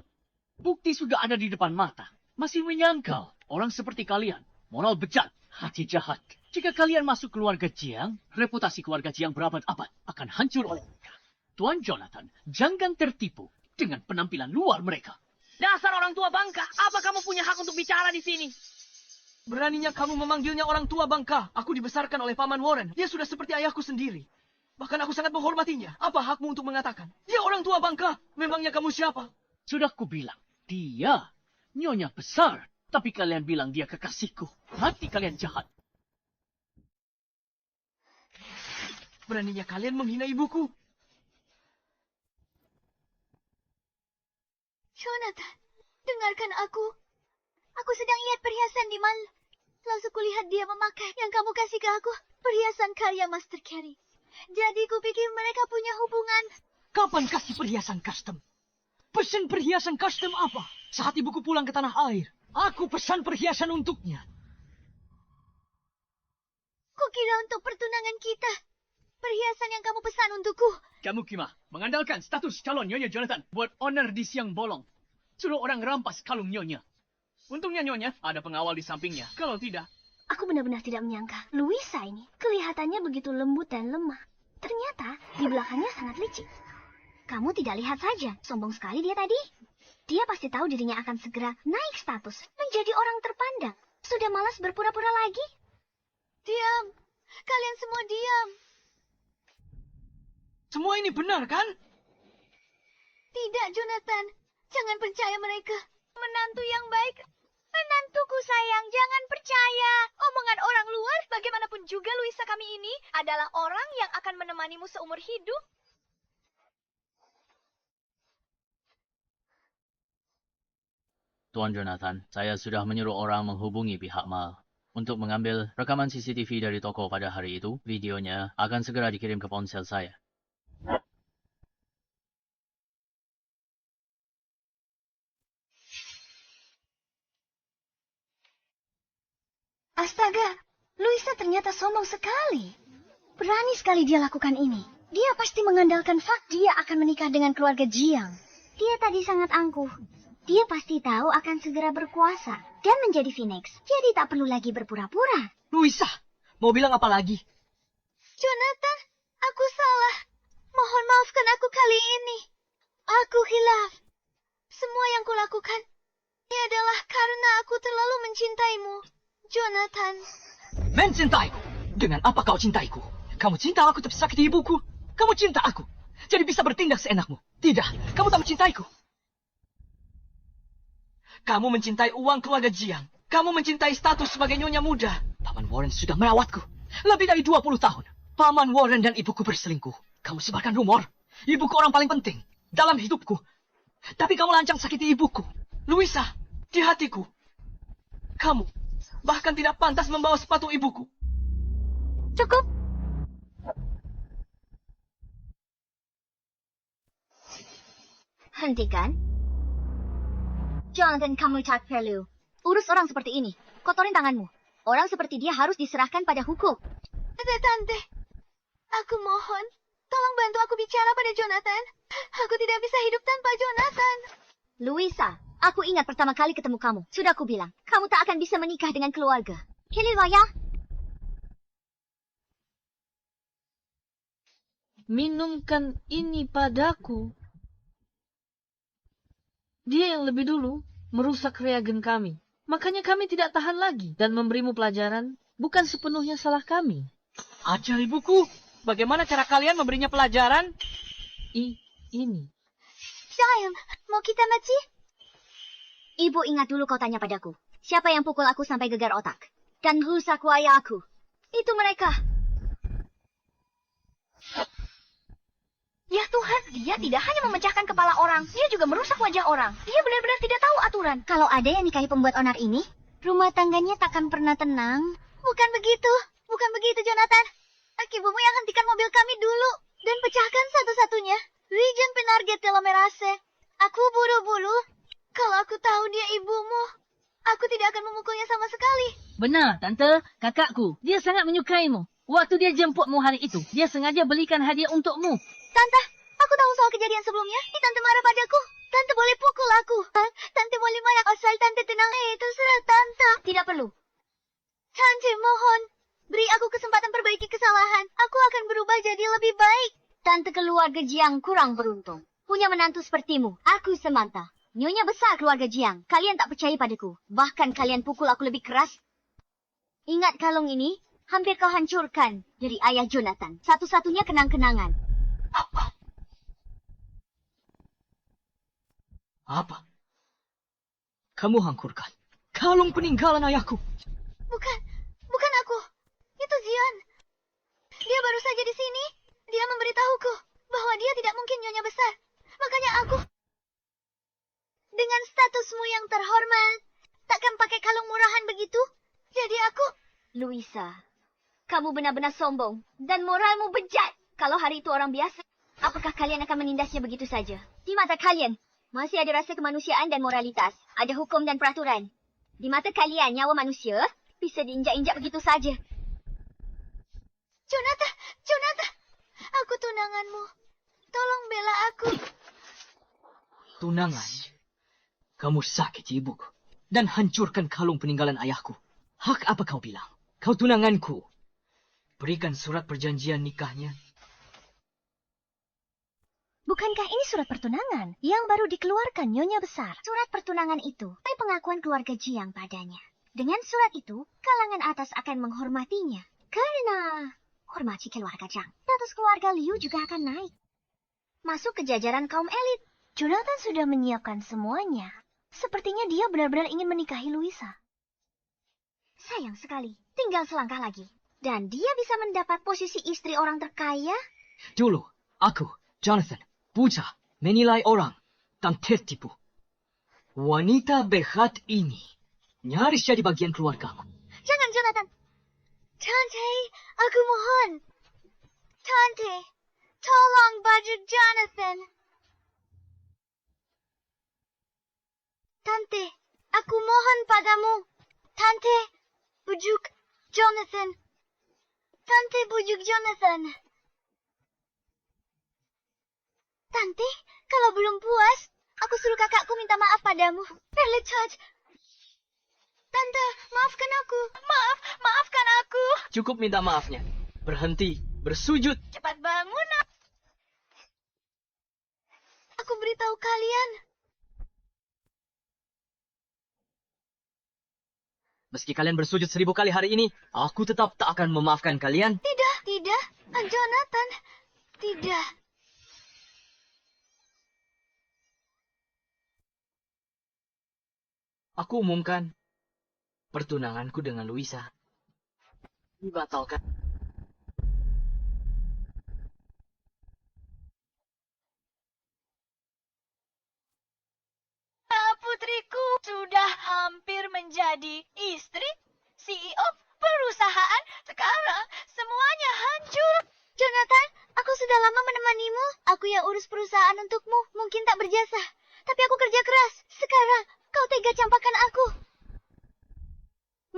Bukti sudah ada di depan mata. Masih menyangkal. Orang seperti kalian, moral bejat, hati jahat. Jika kalian masuk keluarga Jiang, reputasi keluarga Jiang berabad-abad akan hancur oleh mereka. Tuan Jonathan, jangan tertipu dengan penampilan luar mereka. Dasar orang tua bangka, apa kamu punya hak untuk bicara di sini? Beraninya kamu memanggilnya orang tua bangka. Aku dibesarkan oleh Paman Warren. Dia sudah seperti ayahku sendiri. Bahkan aku sangat menghormatinya. Apa hakmu untuk mengatakan? Dia orang tua bangka. Memangnya kamu siapa? Sudah kubilang, dia nyonya besar. Tapi kalian bilang dia kekasihku. Hati kalian jahat. Beraninya kalian menghina ibuku. Jonathan, dengarkan aku. Aku sedang lihat perhiasan di mal. Lalu kulihat dia memakai yang kamu kasih ke aku. Perhiasan karya Master Carey. Jadi kupikir mereka punya hubungan. Kapan kasih perhiasan custom? Pesan perhiasan custom apa? Saat ibuku pulang ke tanah air. Aku pesan perhiasan untuknya. Kukira untuk pertunangan kita. Perhiasan yang kamu pesan untukku. Kamu Kima, mengandalkan status calon Nyonya Jonathan buat owner di siang bolong. Suruh orang rampas kalung Nyonya. Untungnya Nyonya ada pengawal di sampingnya. Kalau tidak, Aku benar-benar tidak menyangka. Luisa ini kelihatannya begitu lembut dan lemah. Ternyata di belakangnya sangat licik. Kamu tidak lihat saja. Sombong sekali dia tadi. Dia pasti tahu dirinya akan segera naik status. Menjadi orang terpandang. Sudah malas berpura-pura lagi. Diam. Kalian semua diam. Semua ini benar, kan? Tidak, Jonathan. Jangan percaya mereka. Menantu yang baik. Menantuku sayang, jangan percaya. Omongan orang luar, bagaimanapun juga Luisa kami ini adalah orang yang akan menemanimu seumur hidup. Tuan Jonathan, saya sudah menyuruh orang menghubungi pihak Mal untuk mengambil rekaman CCTV dari toko pada hari itu. Videonya akan segera dikirim ke ponsel saya. Astaga, Luisa ternyata sombong sekali. Berani sekali dia lakukan ini. Dia pasti mengandalkan fakta dia akan menikah dengan keluarga Jiang. Dia tadi sangat angkuh. Dia pasti tahu akan segera berkuasa dan menjadi Phoenix. Jadi tak perlu lagi berpura-pura. Luisa, mau bilang apa lagi? Jonathan, aku salah. Mohon maafkan aku kali ini. Aku hilaf. Semua yang kulakukan ini adalah karena aku terlalu mencintaimu, Jonathan. Mencintaiku? Dengan apa kau cintaiku? Kamu cinta aku tapi sakiti ibuku? Kamu cinta aku, jadi bisa bertindak seenakmu. Tidak, kamu tak mencintaiku. Kamu mencintai uang keluarga Jiang. Kamu mencintai status sebagai nyonya muda. Paman Warren sudah merawatku lebih dari 20 tahun. Paman Warren dan ibuku berselingkuh. Kamu sebarkan rumor. Ibuku orang paling penting dalam hidupku. Tapi kamu lancang sakiti ibuku. Luisa, di hatiku. Kamu bahkan tidak pantas membawa sepatu ibuku. Cukup. Hentikan. Jonathan, kamu tak perlu urus orang seperti ini. Kotorin tanganmu. Orang seperti dia harus diserahkan pada hukum. Tante, aku mohon, tolong bantu aku bicara pada Jonathan. Aku tidak bisa hidup tanpa Jonathan. Luisa, aku ingat pertama kali ketemu kamu. Sudah aku bilang, kamu tak akan bisa menikah dengan keluarga. Hililwaya. Minumkan ini padaku. Dia yang lebih dulu merusak reagen kami. Makanya kami tidak tahan lagi. Dan memberimu pelajaran bukan sepenuhnya salah kami. Ajar ibuku. Bagaimana cara kalian memberinya pelajaran? Ini. Sayang, mau kita mati? Ibu ingat dulu kau tanya padaku. Siapa yang pukul aku sampai gegar otak? Dan rusak wajah aku. Itu mereka. Ya Tuhan, dia tidak hanya memecahkan kepala orang, dia juga merusak wajah orang. Dia benar-benar tidak tahu aturan. Kalau ada yang nikahi pembuat onar ini, rumah tangganya takkan pernah tenang. Bukan begitu, Jonathan. Ibumu yang hentikan mobil kami dulu dan pecahkan satu-satunya. Region penarget telomerase. Aku buru-buru. Kalau aku tahu dia ibumu, aku tidak akan memukulnya sama sekali. Benar, Tante. Kakakku, dia sangat menyukaimu. Waktu dia jemputmu hari itu, dia sengaja belikan hadiah untukmu. Tante, aku tahu soal kejadian sebelumnya. Tante marah padaku. Tante boleh pukul aku. Tante boleh marah asal Tante tenang. Terserah Tante. Tidak perlu. Tante, mohon. Beri aku kesempatan perbaiki kesalahan. Aku akan berubah jadi lebih baik. Tante keluarga Jiang kurang beruntung. Punya menantu sepertimu. Aku Samantha. Nyonya besar keluarga Jiang. Kalian tak percaya padaku. Bahkan kalian pukul aku lebih keras. Ingat kalung ini? Hampir kau hancurkan dari ayah Jonathan. Satu-satunya kenang-kenangan. Apa? Kamu hancurkan kalung peninggalan ayahku. Bukan aku. Itu Zion. Dia baru saja di sini. Dia memberitahuku bahwa dia tidak mungkin nyonya besar. Makanya aku, dengan statusmu yang terhormat, takkan pakai kalung murahan begitu. Jadi aku... Luisa, kamu benar-benar sombong dan moralmu bejat. Kalau hari itu orang biasa, apakah kalian akan menindasnya begitu saja? Di mata kalian, masih ada rasa kemanusiaan dan moralitas. Ada hukum dan peraturan. Di mata kalian, nyawa manusia bisa diinjak-injak begitu saja. Jonathan, aku tunanganmu. Tolong bela aku. Tunangan? Kamu sakit ibuku dan hancurkan kalung peninggalan ayahku. Hak apa kau bilang? Kau tunanganku. Berikan surat perjanjian nikahnya. Bukankah ini surat pertunangan yang baru dikeluarkan nyonya besar? Surat pertunangan itu pengakuan keluarga Jiang padanya. Dengan surat itu, kalangan atas akan menghormatinya. Karena hormati keluarga Zhang, status keluarga Liu juga akan naik. Masuk ke jajaran kaum elit. Jonathan sudah menyiapkan semuanya. Sepertinya dia benar-benar ingin menikahi Louisa. Sayang sekali, tinggal selangkah lagi. Dan dia bisa mendapat posisi istri orang terkaya. Dulu, aku, Jonathan, buta, menilai orang, dan tertipu. Wanita behat ini nyaris jadi bagian keluargaku. Jangan, Jonathan. Tante, aku mohon. Tante, tolong bujuk Jonathan. Tante, aku mohon padamu. Tante, bujuk Jonathan. Tante, bujuk Jonathan. Tante, kalau belum puas, aku suruh kakakku minta maaf padamu. Perletot. Tante, maafkan aku. Maafkan aku. Cukup minta maafnya. Berhenti, bersujud. Cepat bangun. Aku beritahu kalian. Meski kalian bersujud 1000 kali hari ini, aku tetap tak akan memaafkan kalian. Tidak. Jonathan, tidak. Aku umumkan pertunanganku dengan Louisa. Dibatalkan. Putriku sudah hampir menjadi istri CEO perusahaan. Sekarang semuanya hancur. Jonathan, aku sudah lama menemanimu. Aku yang urus perusahaan untukmu. Mungkin tak berjasa, tapi aku kerja keras. Sekarang kau tega campakkan aku.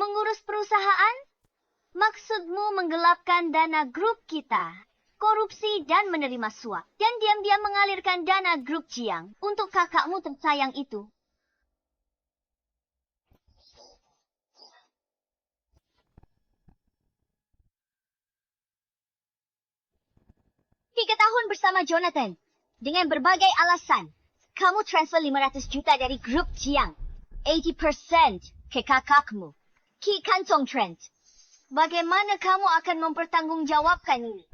Mengurus perusahaan? Maksudmu menggelapkan dana grup kita, korupsi dan menerima suap, dan diam-diam mengalirkan dana grup Jiang untuk kakakmu tersayang itu. 3 tahun bersama Jonathan. Dengan berbagai alasan, kamu transfer 500 juta dari grup Jiang. 80% ke kakakmu, Ki Kantong Trent. Bagaimana kamu akan mempertanggungjawabkan ini?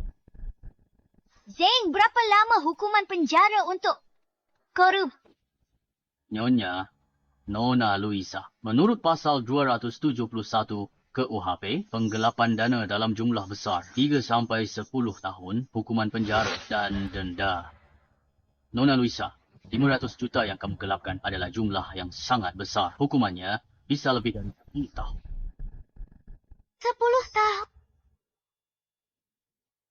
Zane, berapa lama hukuman penjara untuk korup? Nyonya, Nona Louisa, menurut pasal 271 KUHP, penggelapan dana dalam jumlah besar 3 sampai 10 tahun, hukuman penjara dan denda. Nona Louisa, 500 juta yang kamu gelapkan adalah jumlah yang sangat besar. Hukumannya bisa lebih dari 10 tahun. 10 tahun.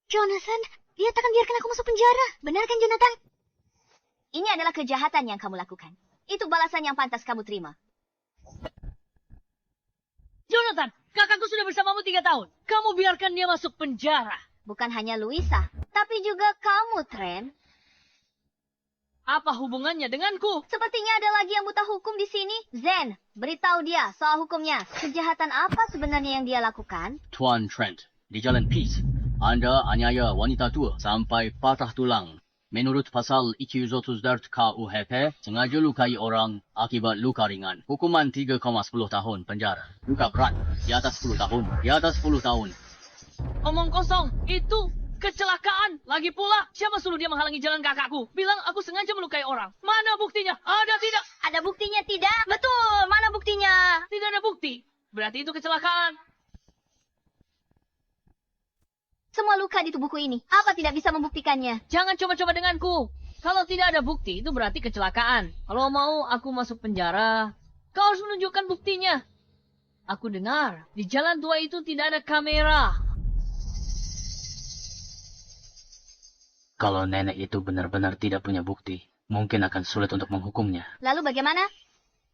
Jonathan, dia takkan biarkan aku masuk penjara. Benar kan, Jonathan? Ini adalah kejahatan yang kamu lakukan. Itu balasan yang pantas kamu terima. Jonathan, kakakku sudah bersamamu 3 tahun. Kamu biarkan dia masuk penjara. Bukan hanya Louisa, tapi juga kamu, Trent. Apa hubungannya denganku? Sepertinya ada lagi yang buta hukum di sini. Zen, beritahu dia soal hukumnya. Kejahatan apa sebenarnya yang dia lakukan? Tuan Trent, di Jalan Peace, Anda aniaya wanita tua sampai patah tulang. Menurut pasal 204 KUHP, sengaja lukai orang akibat luka ringan. Hukuman 3,10 tahun penjara. Luka berat, di atas 10 tahun. Di atas 10 tahun. Omong kosong, itu kecelakaan. Lagi pula, siapa suruh dia menghalangi jalan kakakku? Bilang aku sengaja melukai orang. Mana buktinya? Ada tidak? Ada buktinya tidak? Betul, mana buktinya? Tidak ada bukti. Berarti itu kecelakaan. Semua luka di tubuhku ini. Apa tidak bisa membuktikannya? Jangan coba-coba denganku. Kalau tidak ada bukti, itu berarti kecelakaan. Kalau mau aku masuk penjara, kau harus menunjukkan buktinya. Aku dengar, di jalan tua itu tidak ada kamera. Kalau nenek itu benar-benar tidak punya bukti, mungkin akan sulit untuk menghukumnya. Lalu bagaimana?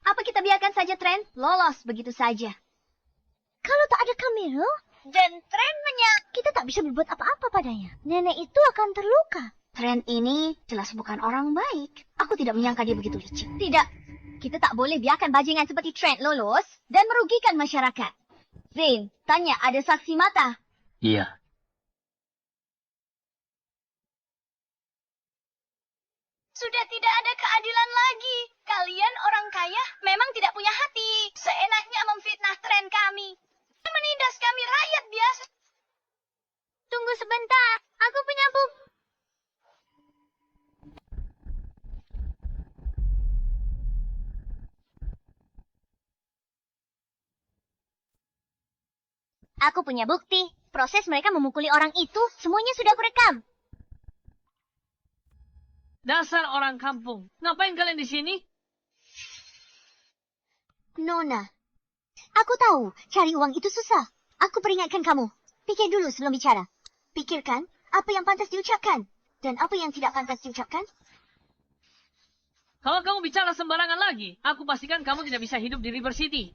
Apa kita biarkan saja Trent lolos begitu saja? Kalau tak ada kamera, dan Trent kita tak bisa berbuat apa-apa padanya. Nenek itu akan terluka. Trent ini jelas bukan orang baik. Aku tidak menyangka dia begitu licik. Tidak. Kita tak boleh biarkan bajingan seperti Trent lolos dan merugikan masyarakat. Zane, tanya ada saksi mata? Iya. Sudah tidak ada keadilan lagi. Kalian orang kaya memang tidak punya hati. Seenaknya memfitnah Trent kami. Menindas kami rakyat biasa. sebentar. Aku punya bukti. Aku punya bukti. Proses mereka memukuli orang itu, semuanya sudah kurekam. Dasar orang kampung. Ngapain kalian di sini? Nona, aku tahu cari uang itu susah. Aku peringatkan kamu. Pikir dulu sebelum bicara. Pikirkan apa yang pantas diucapkan dan apa yang tidak pantas diucapkan. Kalau kamu bicara sembarangan lagi, aku pastikan kamu tidak bisa hidup di River City.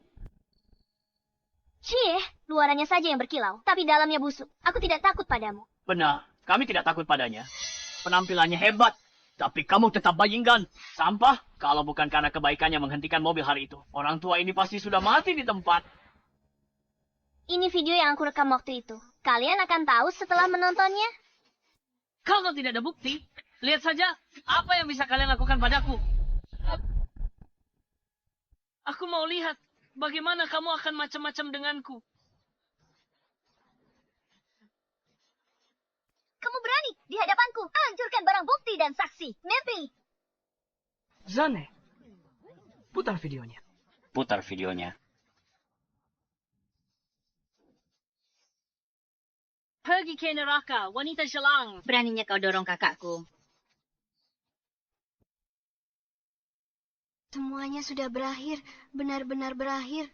Cie, luarannya saja yang berkilau, tapi dalamnya busuk. Aku tidak takut padamu. Benar, kami tidak takut padanya. Penampilannya hebat, tapi kamu tetap bajingan. Sampah, kalau bukan karena kebaikannya menghentikan mobil hari itu. Orang tua ini pasti sudah mati di tempat. Ini video yang aku rekam waktu itu. Kalian akan tahu setelah menontonnya. Kalau tidak ada bukti, lihat saja apa yang bisa kalian lakukan padaku. Aku mau lihat bagaimana kamu akan macam-macam denganku. Kamu berani di hadapanku hancurkan barang bukti dan saksi. Mimpi. Zane, putar videonya. Putar videonya. Pergi ke neraka, wanita jelang. Beraninya kau dorong kakakku. Semuanya sudah berakhir, benar-benar berakhir.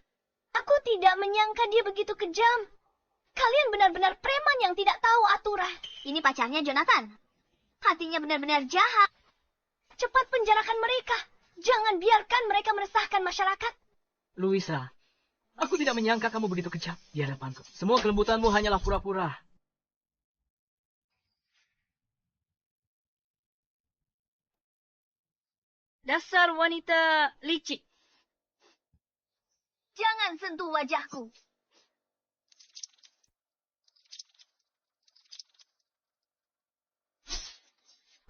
Aku tidak menyangka dia begitu kejam. Kalian benar-benar preman yang tidak tahu aturan. Ini pacarnya Jonathan. Hatinya benar-benar jahat. Cepat penjarakan mereka. Jangan biarkan mereka meresahkan masyarakat. Luisa, aku tidak menyangka kamu begitu kejam di hadapanku. Semua kelembutanmu hanyalah pura-pura. Dasar wanita licik. Jangan sentuh wajahku.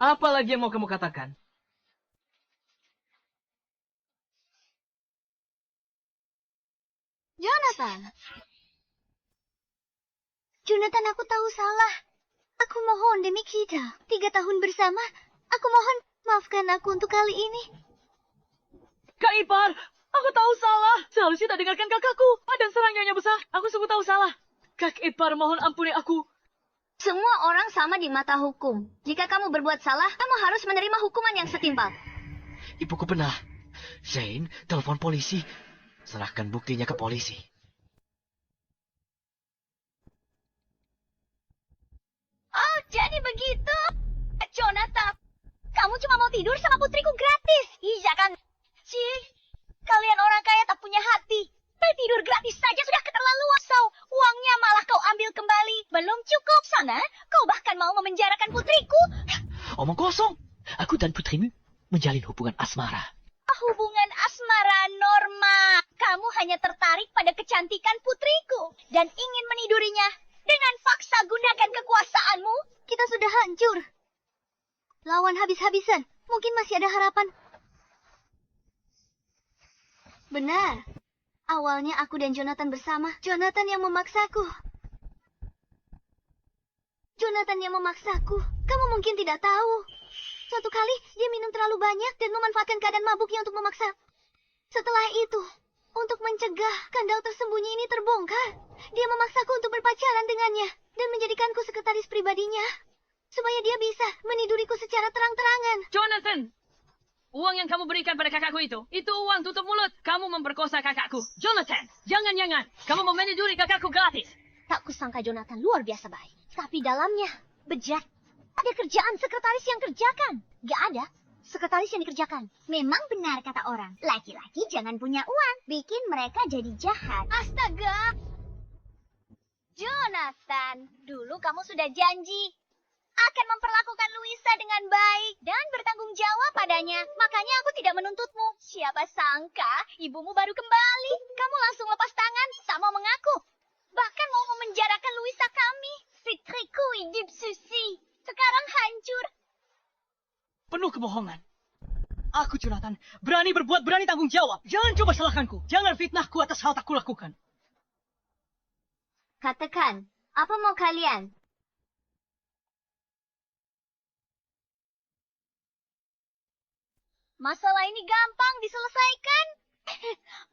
Apa lagi yang mau kamu katakan? Jonathan. Jonathan, aku tahu salah. Aku mohon demi kita. 3 tahun bersama. Aku mohon, maafkan aku untuk kali ini. Kak Ipar, aku tahu salah. Seharusnya tak dengarkan kakakku. Dan serang Nyonya Besar. Aku sungguh tahu salah. Kak Ipar, mohon ampuni aku. Semua orang sama di mata hukum. Jika kamu berbuat salah, kamu harus menerima hukuman yang setimpal. Ibuku benar. Zane, telepon polisi. Serahkan buktinya ke polisi. Oh, jadi begitu. Jonathan, kamu cuma mau tidur sama putriku gratis. Iya kan? Cih, kalian orang kaya tak punya hati. Tidur gratis saja sudah keterlaluan. Uangnya malah kau ambil kembali. Belum cukup sana. Kau bahkan mau memenjarakan putriku. Omong kosong. Aku dan putrimu menjalin hubungan asmara. Hubungan asmara norma. Kamu hanya tertarik pada kecantikan putriku. Dan ingin menidurinya. Dengan paksa gunakan kekuasaanmu. Kita sudah hancur. Lawan habis-habisan. Mungkin masih ada harapan. Benar. Awalnya aku dan Jonathan bersama. Jonathan yang memaksaku. Jonathan yang memaksaku. Kamu mungkin tidak tahu. Suatu kali, dia minum terlalu banyak dan memanfaatkan keadaan mabuknya untuk memaksa. Setelah itu, untuk mencegah skandal tersembunyi ini terbongkar, dia memaksaku untuk berpacaran dengannya dan menjadikanku sekretaris pribadinya. Supaya dia bisa meniduriku secara terang-terangan. Jonathan, uang yang kamu berikan pada kakakku itu uang tutup mulut. Kamu memperkosa kakakku. Jonathan, jangan-jangan kamu meniduri kakakku gratis. Tak kusangka Jonathan luar biasa baik. Tapi dalamnya, bejat. Ada kerjaan sekretaris yang kerjakan. Gak ada. Sekretaris yang dikerjakan. Memang benar kata orang. Laki-laki jangan punya uang. Bikin mereka jadi jahat. Astaga. Jonathan, dulu kamu sudah janji akan memperlakukan Luisa dengan baik dan bertanggung jawab padanya. Makanya aku tidak menuntutmu. Siapa sangka ibumu baru kembali. Kamu langsung lepas tangan, tak mau mengaku. Bahkan mau memenjarakan Luisa kami. Fitriku hidup susi. Sekarang hancur. Penuh kebohongan. Aku, Jonathan, berani berbuat, berani tanggung jawab. Jangan coba salahkanku. Jangan fitnahku atas hal tak kulakukan. Katakan, apa mau kalian? Masalah ini gampang diselesaikan.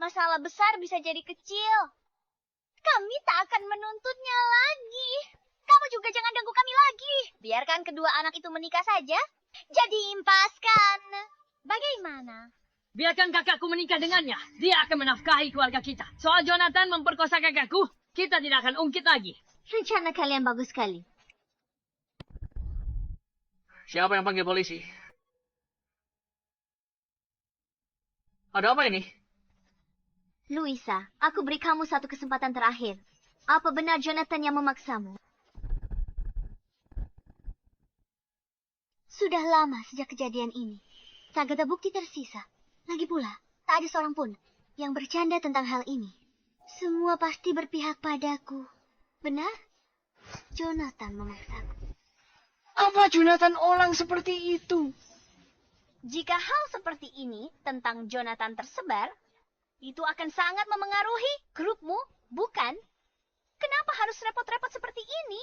Masalah besar bisa jadi kecil. Kami tak akan menuntutnya lagi. Kamu juga jangan ganggu kami lagi. Biarkan kedua anak itu menikah saja. Jadi impaskan. Bagaimana? Biarkan kakakku menikah dengannya. Dia akan menafkahi keluarga kita. Soal Jonathan memperkosa kakakku, kita tidak akan ungkit lagi. Rencana kalian bagus sekali. Siapa yang panggil polisi? Ada apa ini? Luisa, aku beri kamu satu kesempatan terakhir. Apa benar Jonathan yang memaksamu? Sudah lama sejak kejadian ini. Tak ada bukti tersisa. Lagi pula, tak ada seorang pun yang bercanda tentang hal ini. Semua pasti berpihak padaku. Benar? Jonathan memaksaku. Apa Jonathan orang seperti itu? Jika hal seperti ini tentang Jonathan tersebar, itu akan sangat memengaruhi grupmu, bukan? Kenapa harus repot-repot seperti ini?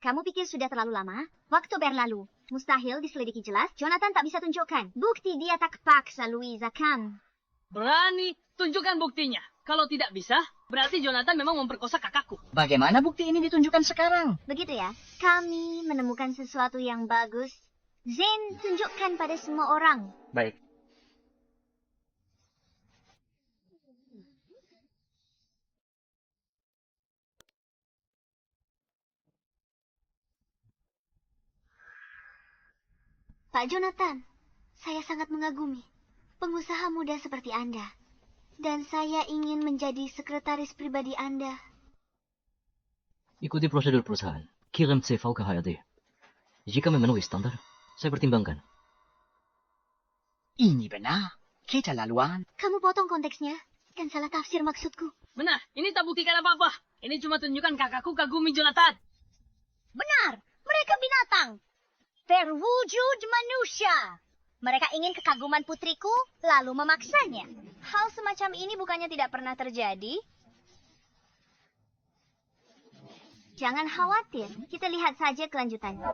Kamu pikir sudah terlalu lama? Waktu berlalu. Mustahil diselidiki jelas, Jonathan tak bisa tunjukkan. Bukti dia tak paksa, Luisa, kan? Berani, tunjukkan buktinya. Kalau tidak bisa, berarti Jonathan memang memperkosa kakakku. Bagaimana bukti ini ditunjukkan sekarang? Begitu ya, kami menemukan sesuatu yang bagus. Zain, tunjukkan pada semua orang. Baik. Pak Jonathan, saya sangat mengagumi pengusaha muda seperti Anda. Dan saya ingin menjadi sekretaris pribadi Anda. Ikuti prosedur perusahaan. Kirim CV ke HRD. Jika memenuhi standar, saya pertimbangkan. Ini benar. Keterlaluan. Kamu potong konteksnya dan salah tafsir maksudku. Benar, ini tak buktikan apa-apa. Ini cuma tunjukkan kakakku kagumi Jonathan. Benar, mereka binatang. Berwujud manusia. Mereka ingin kekaguman putriku, lalu memaksanya. Hal semacam ini bukannya tidak pernah terjadi. Jangan khawatir, kita lihat saja kelanjutannya.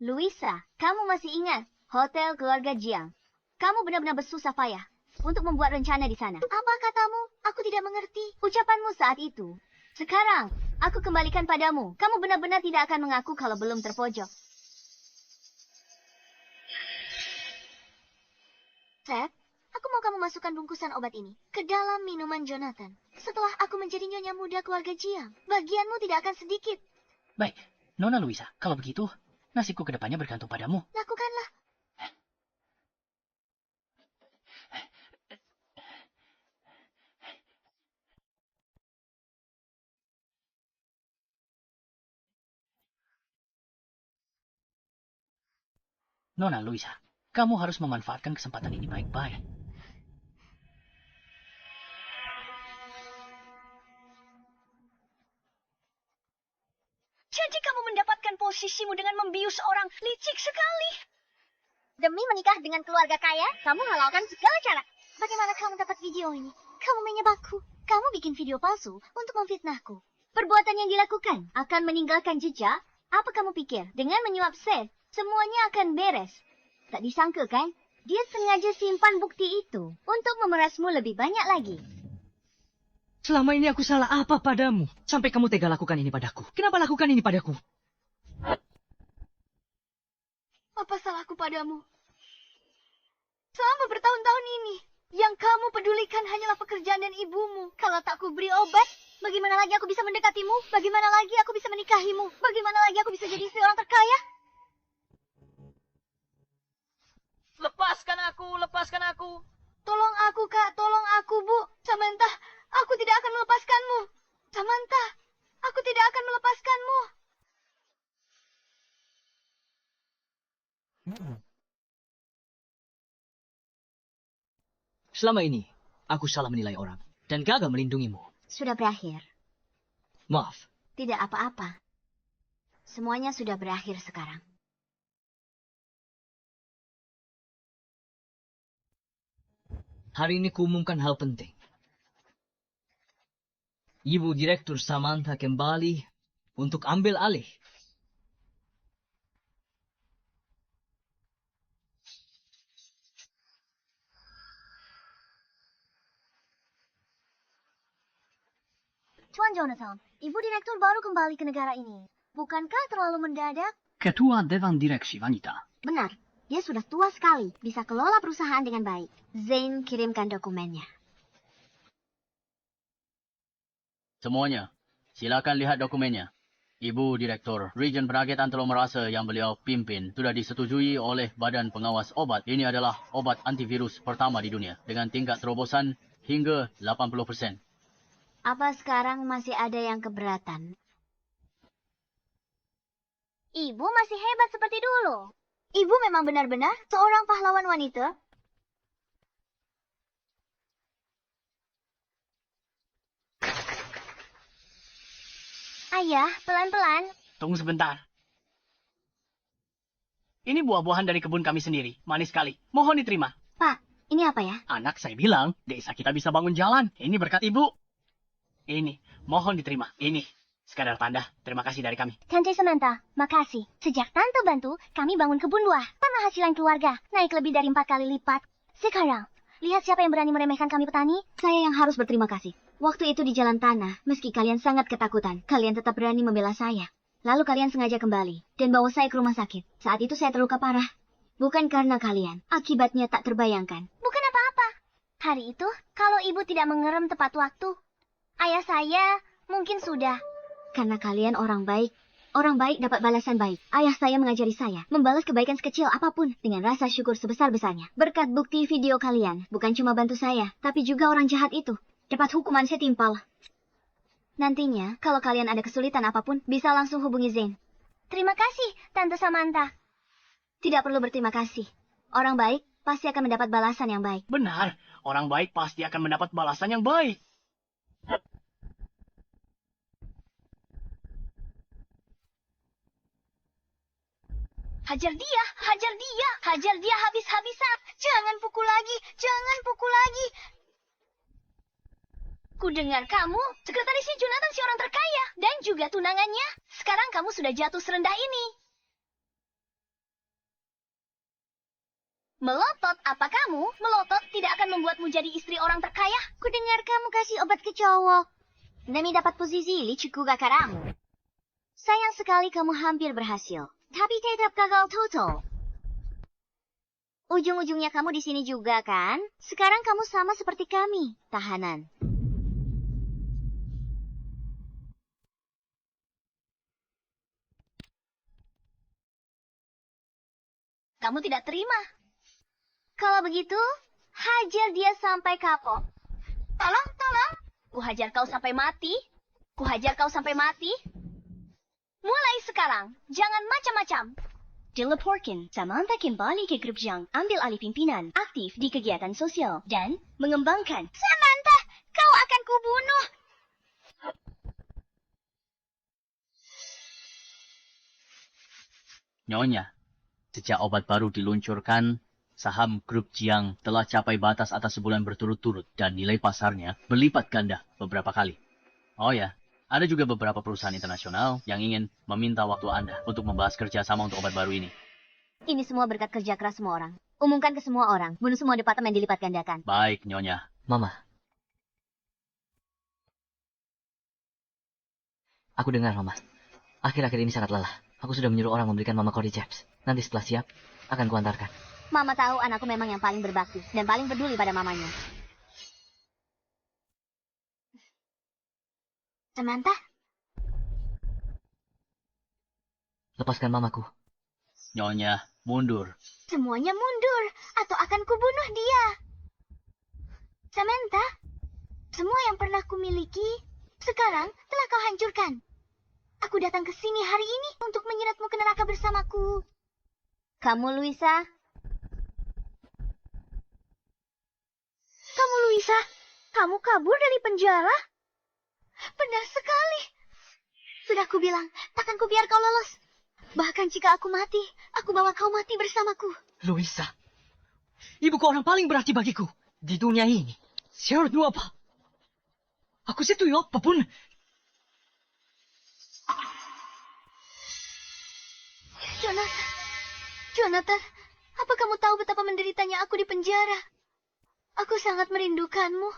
Luisa, kamu masih ingat Hotel Keluarga Jiang? Kamu benar-benar bersusah payah untuk membuat rencana di sana. Apa katamu? Aku tidak mengerti. Ucapanmu saat itu. Sekarang, aku kembalikan padamu. Kamu benar-benar tidak akan mengaku kalau belum terpojok. Seth, aku mau kamu masukkan bungkusan obat ini ke dalam minuman Jonathan. Setelah aku menjadi nyonya muda keluarga Jiang, bagianmu tidak akan sedikit. Baik, Nona Luisa, kalau begitu, nasibku ke depannya bergantung padamu. Lakukanlah. Nona Luisa, kamu harus memanfaatkan kesempatan ini baik-baik. Jadi kamu mendapatkan posisimu dengan membius orang, licik sekali. Demi menikah dengan keluarga kaya, kamu halalkan segala cara. Bagaimana kamu dapat video ini? Kamu menyebabku. Kamu bikin video palsu untuk memfitnahku. Perbuatan yang dilakukan akan meninggalkan jejak. Apa kamu pikir? Dengan menyuap Seth, semuanya akan beres. Tak disangka kan? Dia sengaja simpan bukti itu untuk memerasmu lebih banyak lagi. Selama ini aku salah apa padamu? Sampai kamu tega lakukan ini padaku. Kenapa lakukan ini padaku? Apa salahku padamu? Selama bertahun-tahun ini, yang kamu pedulikan hanyalah pekerjaan dan ibumu. Kalau tak kuberi obat, bagaimana lagi aku bisa mendekatimu? Bagaimana lagi aku bisa menikahimu? Bagaimana lagi aku bisa jadi istri orang terkaya? Lepaskan aku. Tolong aku, Kak. Tolong aku, Bu. Samantha, aku tidak akan melepaskanmu. Samantha, aku tidak akan melepaskanmu. Selama ini, aku salah menilai orang dan gagal melindungimu. Sudah berakhir. Maaf. Tidak apa-apa. Semuanya sudah berakhir sekarang. Hari ini kuumumkan hal penting. Ibu Direktur Samantha kembali untuk ambil alih. Tuan Jonathan, Ibu Direktur baru kembali ke negara ini. Bukankah terlalu mendadak? Ketua Dewan Direksi Wanita. Benar, dia sudah tua sekali, bisa kelola perusahaan dengan baik. Zane kirimkan dokumennya. Semuanya, silakan lihat dokumennya. Ibu Direktur, Region Penagihan Telur Merasa yang beliau pimpin sudah disetujui oleh Badan Pengawas Obat. Ini adalah obat antivirus pertama di dunia dengan tingkat terobosan hingga 80%. Apa sekarang masih ada yang keberatan? Ibu masih hebat seperti dulu. Ibu memang benar-benar seorang pahlawan wanita. Ayah, pelan-pelan. Tunggu sebentar. Ini buah-buahan dari kebun kami sendiri. Manis sekali. Mohon diterima. Pak, ini apa ya? Anak saya bilang, desa kita bisa bangun jalan. Ini berkat ibu. Ini, mohon diterima. Ini, sekadar tanda. Terima kasih dari kami. Tante Samantha, makasih. Sejak Tante bantu, kami bangun kebun buah. Penghasilan keluarga naik lebih dari 4 kali lipat. Sekarang, lihat siapa yang berani meremehkan kami petani? Saya yang harus berterima kasih. Waktu itu di jalan tanah, meski kalian sangat ketakutan, kalian tetap berani membela saya. Lalu kalian sengaja kembali dan bawa saya ke rumah sakit. Saat itu saya terluka parah. Bukan karena kalian, akibatnya tak terbayangkan. Bukan apa-apa. Hari itu, kalau ibu tidak mengerem tepat waktu, ayah saya mungkin sudah. Karena kalian orang baik. Orang baik dapat balasan baik. Ayah saya mengajari saya membalas kebaikan sekecil apapun dengan rasa syukur sebesar-besarnya. Berkat bukti video kalian, bukan cuma bantu saya, tapi juga orang jahat itu dapat hukuman setimpal. Nantinya, kalau kalian ada kesulitan apapun, bisa langsung hubungi Zane. Terima kasih, Tante Samantha. Tidak perlu berterima kasih. Orang baik pasti akan mendapat balasan yang baik. Benar, orang baik pasti akan mendapat balasan yang baik. Hajar dia, hajar dia, hajar dia habis-habisan. Jangan pukul lagi, jangan pukul lagi. Ku dengar kamu, sekretarisnya Jonathan si orang terkaya, dan juga tunangannya. Sekarang kamu sudah jatuh serendah ini. Melotot apa kamu? Melotot tidak akan membuatmu jadi istri orang terkaya. Ku dengar kamu kasih obat ke cowok. Demi dapat posisi licuku kakaramu. Sayang sekali kamu hampir berhasil, tapi tetap gagal total. Ujung-ujungnya kamu di sini juga kan? Sekarang kamu sama seperti kami, tahanan. Kamu tidak terima. Kalau begitu, hajar dia sampai kapok. Tolong, tolong. Ku hajar kau sampai mati. Ku hajar kau sampai mati. Mulai sekarang, jangan macam-macam. Dilaporkan, Samantha kembali ke grup Zhang, ambil alih pimpinan, aktif di kegiatan sosial, dan mengembangkan. Samantha, kau akan kubunuh. Nyonya, sejak obat baru diluncurkan, saham grup Jiang telah capai batas atas sebulan berturut-turut dan nilai pasarnya berlipat ganda beberapa kali. Oh ya, ada juga beberapa perusahaan internasional yang ingin meminta waktu Anda untuk membahas kerjasama untuk obat baru ini. Ini semua berkat kerja keras semua orang. Umumkan ke semua orang, bunuh semua departemen dilipat gandakan. Baik, Nyonya. Mama. Aku dengar, Mama. Akhir-akhir ini sangat lelah. Aku sudah menyuruh orang memberikan Mama Cody Chaps. Nanti setelah siap, akan kuantarkan. Mama tahu anakku memang yang paling berbakti dan paling peduli pada mamanya. Samantha? Lepaskan mamaku. Nyonya, mundur. Semuanya mundur, atau akan kubunuh dia. Samantha, semua yang pernah kumiliki, sekarang telah kau hancurkan. Aku datang ke sini hari ini untuk menyeretmu ke neraka bersamaku. Kamu, Luisa? Kamu, Luisa? Kamu kabur dari penjara? Benar sekali. Sudah kubilang, takkan kubiar kau lolos. Bahkan jika aku mati, aku bawa kau mati bersamaku. Luisa, ibuku orang paling berarti bagiku di dunia ini. Syaratmu apa? Aku setuju apapun. Jonathan, apa kamu tahu betapa menderitanya aku di penjara? Aku sangat merindukanmu.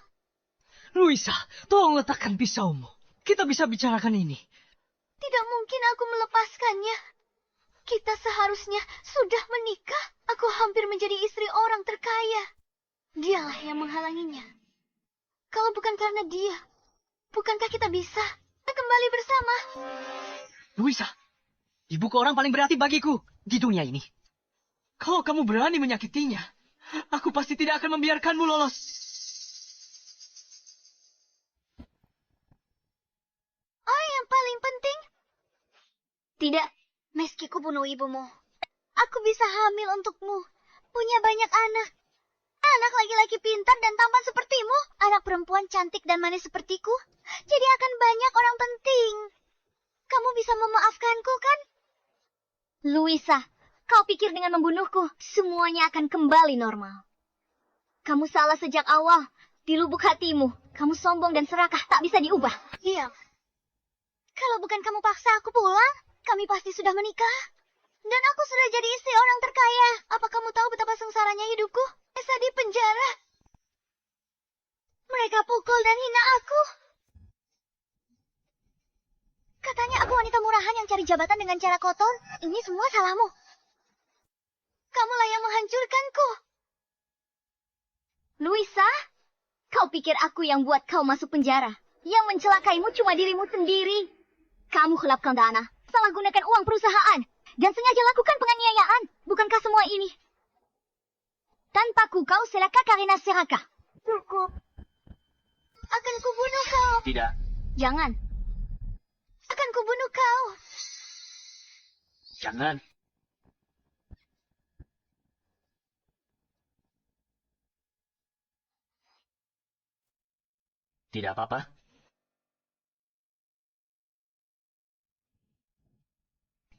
Luisa, tolong letakkan pisaumu. Kita bisa bicarakan ini. Tidak mungkin aku melepaskannya. Kita seharusnya sudah menikah. Aku hampir menjadi istri orang terkaya. Dialah yang menghalanginya. Kalau bukan karena dia, bukankah kita bisa kembali bersama? Luisa, Ibuku orang paling berarti bagiku di dunia ini. kalau kamu berani menyakitinya, aku pasti tidak akan membiarkanmu lolos. Oh, yang paling penting. Tidak, meski ku bunuh ibumu, aku bisa hamil untukmu. Punya banyak anak. Anak laki-laki pintar dan tampan sepertimu. Anak perempuan cantik dan manis sepertiku. Jadi akan banyak orang penting. Kamu bisa memaafkanku, kan? Luisa, kau pikir dengan membunuhku, semuanya akan kembali normal. Kamu salah sejak awal. Di lubuk hatimu, kamu sombong dan serakah, tak bisa diubah. Iya. Kalau bukan kamu paksa aku pulang, kami pasti sudah menikah. Dan aku sudah jadi istri orang terkaya. Apa kamu tahu betapa sengsaranya hidupku? Esa di penjara. Mereka pukul dan hina aku. Katanya aku wanita murahan yang cari jabatan dengan cara kotor. Ini semua salahmu. Kamulah yang menghancurkanku. Luisa, kau pikir aku yang buat kau masuk penjara? Yang mencelakaimu cuma dirimu sendiri. Kamu gelapkan dana, salah gunakan uang perusahaan, dan sengaja lakukan penganiayaan. Bukankah semua ini? Tanpaku kau celaka karena serakah. Cukup. Akan kubunuh kau. Tidak. Jangan. Akan kubunuh kau. Jangan. Tidak apa-apa.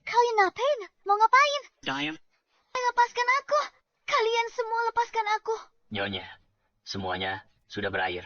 Kalian ngapain? Mau ngapain? Diane. Lepaskan aku. Kalian semua lepaskan aku. Nyonya, semuanya sudah berakhir.